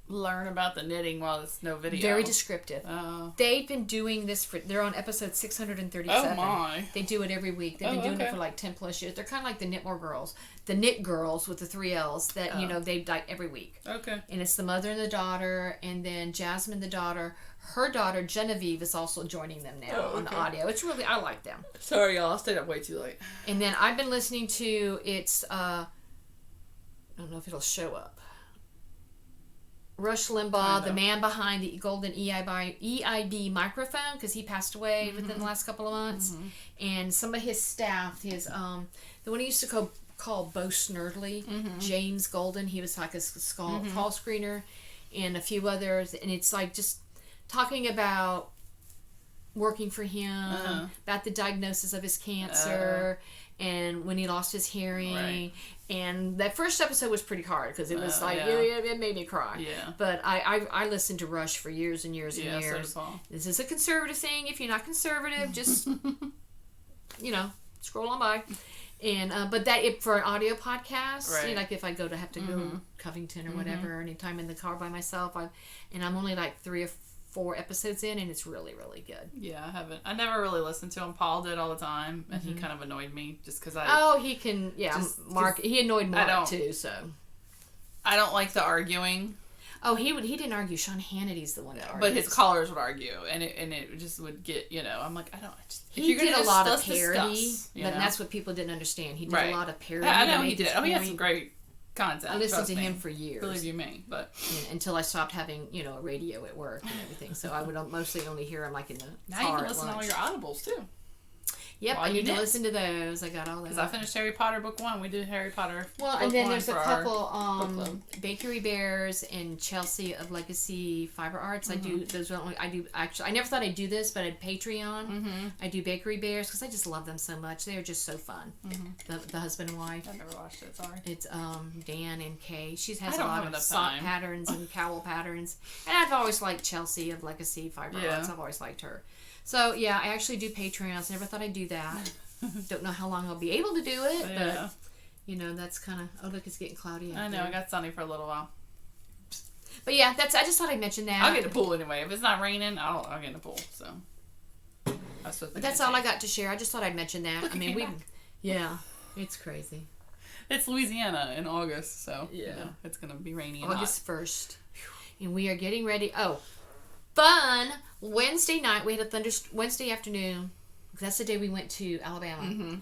learn about the knitting while there's no video? Very descriptive. Oh. They've been doing this they're on episode 637. Oh, my. They do it every week. They've been doing it for like 10 plus years. They're kind of like the Knitmore Girls, the Knit Girls with the 3 L's that, they like every week. Okay. And it's the mother and the daughter, and then Jasmine the daughter. Her daughter, Genevieve, is also joining them now on the audio. It's really, I like them. Sorry, y'all. I stayed up way too late. And then I've been listening to, I don't know if it'll show up. Rush Limbaugh, the man behind the golden EIB microphone, because he passed away within the last couple of months, and some of his staff, the one he used to call Bo Snerdley, James Golden, he was like a call screener, and a few others, and it's like just talking about working for him, about the diagnosis of his cancer, and when he lost his hearing. Right. And that first episode was pretty hard because it was it made me cry. Yeah. But I listened to Rush for years and years and Yeah, so years. does Paul. This is a conservative thing. If you're not conservative, just scroll on by. And but for an audio podcast, Right. like if I have to go to Covington or whatever, anytime in the car by myself, and I'm only like 3 or 4 episodes in, and it's really, really good. Yeah, I haven't. I never really listened to him. Paul did all the time, and he kind of annoyed me just because He can, Mark. He annoyed Mark too, so. I don't like the arguing. Oh, he didn't argue. Sean Hannity's the one that argued. But his callers would argue, and it just would get, I'm like, I don't. He did a lot of parody, discuss, but that's what people didn't understand. He did Right. a lot of parody. I know to he make did. his Oh, he had point. some great content. I listened trust to me. him for years. Believe you me, but Until I stopped having, a radio at work and everything. So I would mostly only hear him like in the now you car can at listen to all lunch. your audibles too. Yep, while I you need to knit. listen to those. I got all Because that. I finished Harry Potter book 1. We did Harry Potter. Well, book and then 1 there's a for our couple book club. Bakery Bears and Chelsea of Legacy Fiber Arts. I do those. I do actually. I never thought I'd do this, but at Patreon, I do Bakery Bears because I just love them so much. They are just so fun. The husband and wife. I've never watched it. Sorry. It's Dan and Kay. She I has a don't lot have of enough sock time. patterns and cowl patterns, and I've always liked Chelsea of Legacy Fiber Yeah. Arts. I've always liked her. So yeah, I actually do Patreons. Never thought I'd do that. Don't know how long I'll be able to do it, Yeah. but that's kind of. Oh look, it's getting cloudy. I know. There. I got sunny for a little while. But yeah, I just thought I'd mention that. I'll get in the pool anyway. If it's not raining, I'll get in the pool. So. But that's all I got to share. I just thought I'd mention that. Look, I mean, it we. came back. Yeah, it's crazy. It's Louisiana in August, so Yeah. it's gonna be rainy. And August 1st. And we are getting ready. Oh, fun! Wednesday night, we had a Wednesday afternoon. That's the day we went to Alabama. Mm-hmm.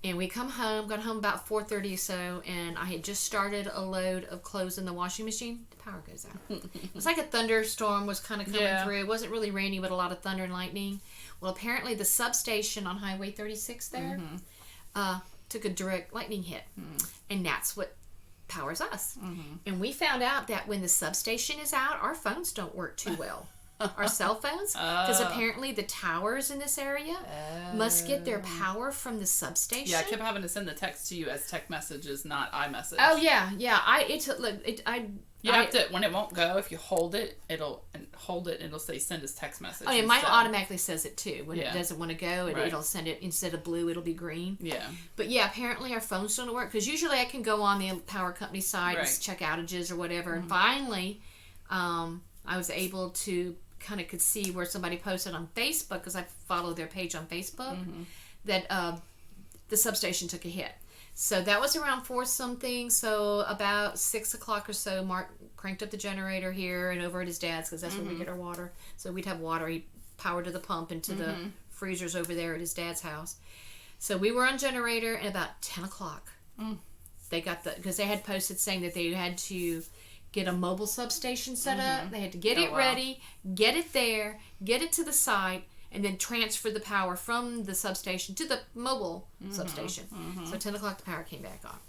And we got home about 4:30 or so, and I had just started a load of clothes in the washing machine. The power goes out. It was like a thunderstorm was kind of coming Yeah. through. It wasn't really rainy, but a lot of thunder and lightning. Well, apparently the substation on Highway 36 there took a direct lightning hit. And that's what powers us. And we found out that when the substation is out, our phones don't work too well. Our cell phones, because apparently the towers in this area must get their power from the substation. Yeah, I kept having to send the text to you as text messages, not iMessage. Oh yeah. You have to, when it won't go, if you hold it, it'll say send us text message. Oh, yeah, mine instead. automatically says it too. When Yeah. it doesn't want to go, Right. it'll send it, instead of blue, it'll be green. Yeah. But yeah, apparently our phones don't work, because usually I can go on the power company site and Right. check outages or whatever. And finally, I was able to could see where somebody posted on Facebook, because I follow their page on Facebook, that the substation took a hit. So that was around 4 something. So about 6 o'clock or so, Mark cranked up the generator here and over at his dad's, because that's where we get our water. So we'd have water. He powered to the pump into the freezers over there at his dad's house. So we were on generator, and about 10 o'clock, they got because they had posted saying that they had to get a mobile substation set up. They had to get it wow. ready, get it there, get it to the site, and then transfer the power from the substation to the mobile substation. So 10 o'clock the power came back on.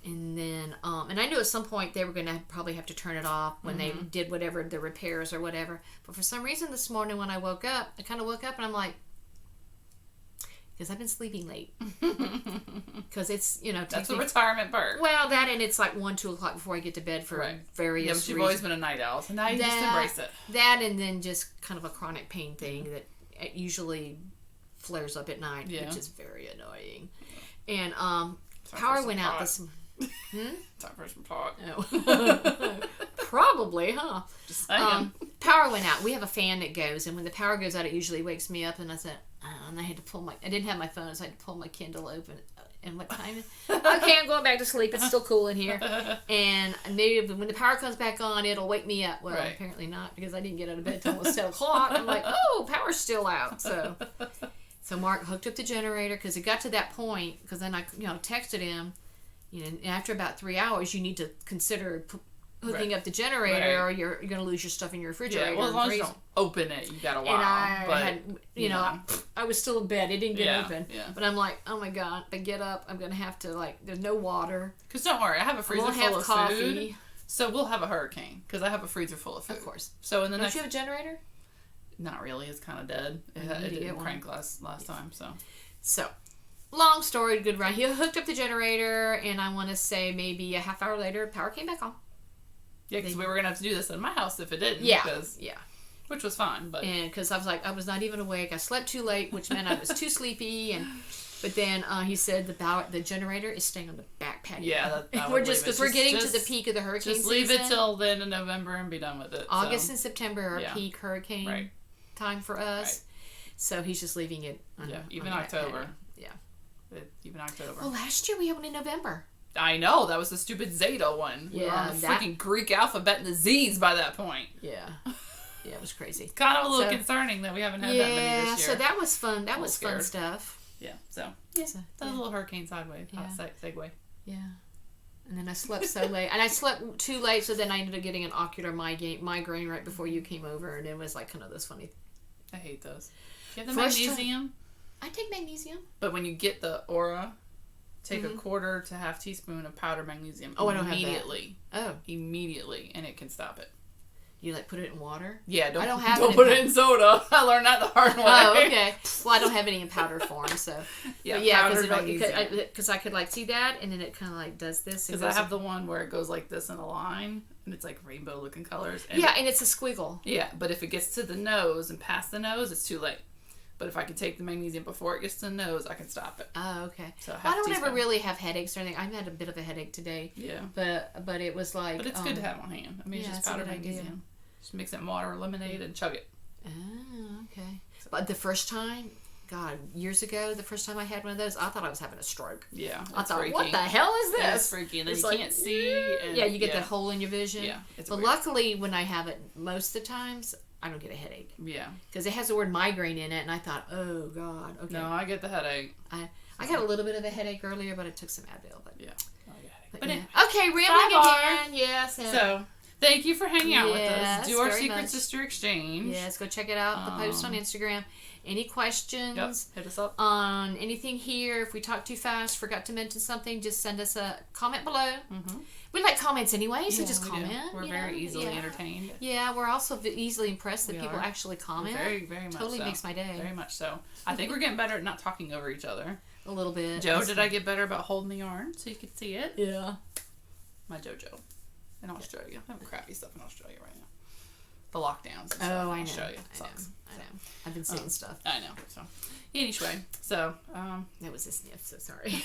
And then, and I knew at some point they were going to probably have to turn it off when they did whatever, the repairs or whatever. But for some reason this morning when I woke up, I kind of woke up and I'm like, because I've been sleeping late. Because it's, That's a retirement perk. well, that, and it's like 1, 2 o'clock before I get to bed for Right. various Yeah, but reasons. you've always been a night owl, so now you just embrace it. That, and then just kind of a chronic pain thing that it usually flares up at night, Yeah. which is very annoying. And Time for power some went out pot. this. Time for some pot. Oh. Probably, huh? Just saying. Power went out. We have a fan that goes, and when the power goes out, it usually wakes me up. And I said, and I had to pull I didn't have my phone, so I had to pull my Kindle open. And what time is it? Okay, I'm going back to sleep. It's still cool in here. And maybe when the power comes back on, it'll wake me up. Well, Right. apparently not, because I didn't get out of bed until almost 7 o'clock. I'm like, oh, power's still out. So Mark hooked up the generator, because it got to that point, because then I texted him, and after about 3 hours, you need to consider hooking up the generator, Right. or you're going to lose your stuff in your refrigerator. Yeah, well, as and long as you freeze. don't open it, you got a while. And I but, had, I was still in bed. It didn't get Yeah, open. yeah. But I'm like, oh my God, if I get up, I'm going to have to, there's no water. Because don't worry, I have a I freezer won't full have of coffee. food. So we'll have a hurricane, because I have a freezer full of food. Of course. So in the Don't next... you have a generator? Not really, it's kind of dead. It need to didn't get one. crank last time, so... So, long story, good run. He hooked up the generator, and I want to say maybe a half hour later, power came back on. Yeah, because we were going to have to do this in my house if it didn't. Yeah. Because, Yeah. which was fine, but... And because I was like, I was not even awake. I slept too late, which meant I was too sleepy. But then he said the generator is staying on the back patio. Yeah, I we're would just leave it. because we're getting to Just- the peak of the hurricane Just leave it season. till the end of November and be done with it. August so. and September are Yeah. peak hurricane Right. time for us. So he's just leaving it on Yeah, on even the back October. patio. Yeah. Even October. Well, last year we had one in November. I know, that was the stupid Zeta one. We were Yeah, on the that- freaking Greek alphabet and the Z's by that point. Yeah. Yeah, it was crazy. Kind of a little So- concerning that we haven't had that many Yeah, this year. so that was fun. That A was little fun scared. stuff. Yeah, so... Yeah. So, That was a little hurricane sideways Yeah. segue. Yeah. And then I slept so late. And I slept too late, so then I ended up getting an ocular migraine right before you came over. And it was like kind of this funny. I hate those. Do you have the magnesium? I take magnesium. But when you get the Aura, take a quarter to half teaspoon of powdered magnesium. Oh, I don't have that. Immediately. Oh. Immediately. And it can stop it. You like put it in water? Yeah, I don't have don't put it in soda. I learned that the hard way. Oh, okay. Well, I don't have any in powder form, so yeah, because I could like see that, and then it kind of like does this. Because I have the one where it goes like this in a line, and it's like rainbow looking colors. And and it's a squiggle. Yeah, but if it gets to the nose and past the nose, it's too late. But if I can take the magnesium before it gets to the nose, I can stop it. Oh, okay. So I don't ever really have headaches or anything. I've had a bit of a headache today. Yeah. But it was like. But it's good to have on hand. I mean, it's just powdered magnesium. Just mix it in water or lemonade and chug it. Oh, okay. But the first time, God, years ago, the first time I had one of those, I thought I was having a stroke. Yeah. I thought, freaky. What the hell is this? It's freaky. And then you can't see. And, you get that hole in your vision. Yeah. But luckily, when I have it most of the times, I don't get a headache. Yeah. Because it has the word migraine in it, and I thought, oh, God. Okay. No, I get the headache. I got a little bit of a headache earlier, but I took some Advil. But yeah. But okay, rambling again. Yes. So, thank you for hanging out with us. Do our Secret much. Sister Exchange. Yes, go check it out. The post on Instagram. Any questions? Yep. Hit us up. On anything here. If we talk too fast, forgot to mention something, just send us a comment below. Mm-hmm. We like comments anyway, so just comment. We're very easily entertained. Yeah, we're also easily impressed that people actually comment. Very, very much totally makes my day. Very much so. I think we're getting better at not talking over each other. A little bit. Joe, did I get better about holding the yarn so you could see it? Yeah. My JoJo. In Australia. I have crappy stuff in Australia right now. The lockdowns. Oh, I know. Australia sucks. I know. I've been seeing stuff. I know. So, anyway, that was a sniff. So sorry.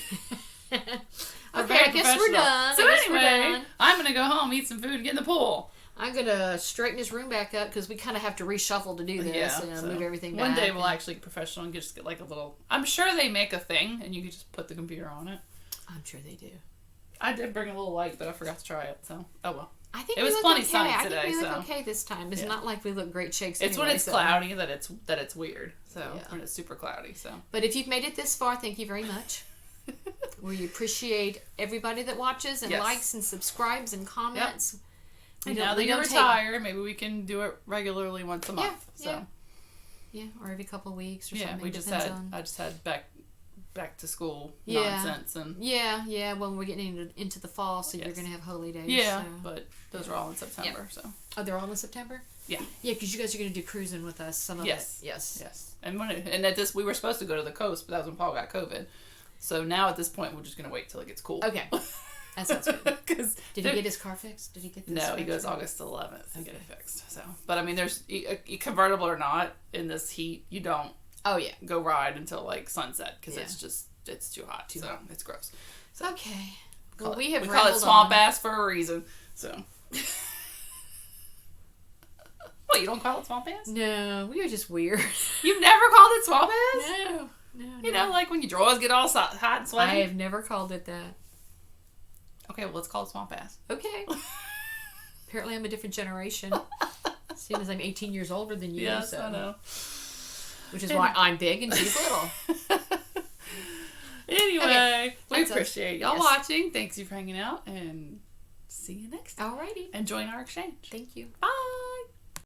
Okay, I guess we're done. So anyway, I'm gonna go home, eat some food, and get in the pool. I'm gonna straighten this room back up because we kind of have to reshuffle to do this and move everything back. One day we'll actually get professional and just get like a little. I'm sure they make a thing, and you can just put the computer on it. I'm sure they do. I did bring a little light, but I forgot to try it. So oh well. I think it was plenty sunny today. I think we look okay this time. It's not like we look great shakes. It's when it's cloudy that it's weird. So when it's super cloudy. So. But if you've made it this far, thank you very much. We appreciate everybody that watches and likes and subscribes and comments. Yep. And now that you're retired, maybe we can do it regularly once a month. Yeah, or every couple of weeks or something. I just had back to school nonsense and when we're getting into the fall, so you're gonna have holy days. Yeah, but those are all in September. So they're all in September. Yeah, because you guys are gonna do cruising with us. Some of it. Yes. And we were supposed to go to the coast, but that was when Paul got COVID. So now at this point, we're just gonna wait till it gets cool. Okay. That sounds good. Did he get his car fixed? Did he get this? No, he goes August 11th to get it fixed. So, but I mean, there's convertible or not in this heat, you don't. Oh yeah. Go ride until like sunset because it's too hot. It's gross. So, okay. Well, we call it swamp ass for a reason. So. What, you don't call it swamp ass? No, we are just weird. You've never called it swamp ass? No. You know, like when your drawers get all hot and sweaty. I have never called it that. Okay, well, let's call it swamp ass. Okay. Apparently, I'm a different generation. Seeing as I'm 18 years older than you. Yes, I know. Which is why I'm big and she's little. Anyway, we appreciate y'all watching. Thanks you for hanging out, and see you next time. Alrighty. And join our exchange. Thank you. Bye.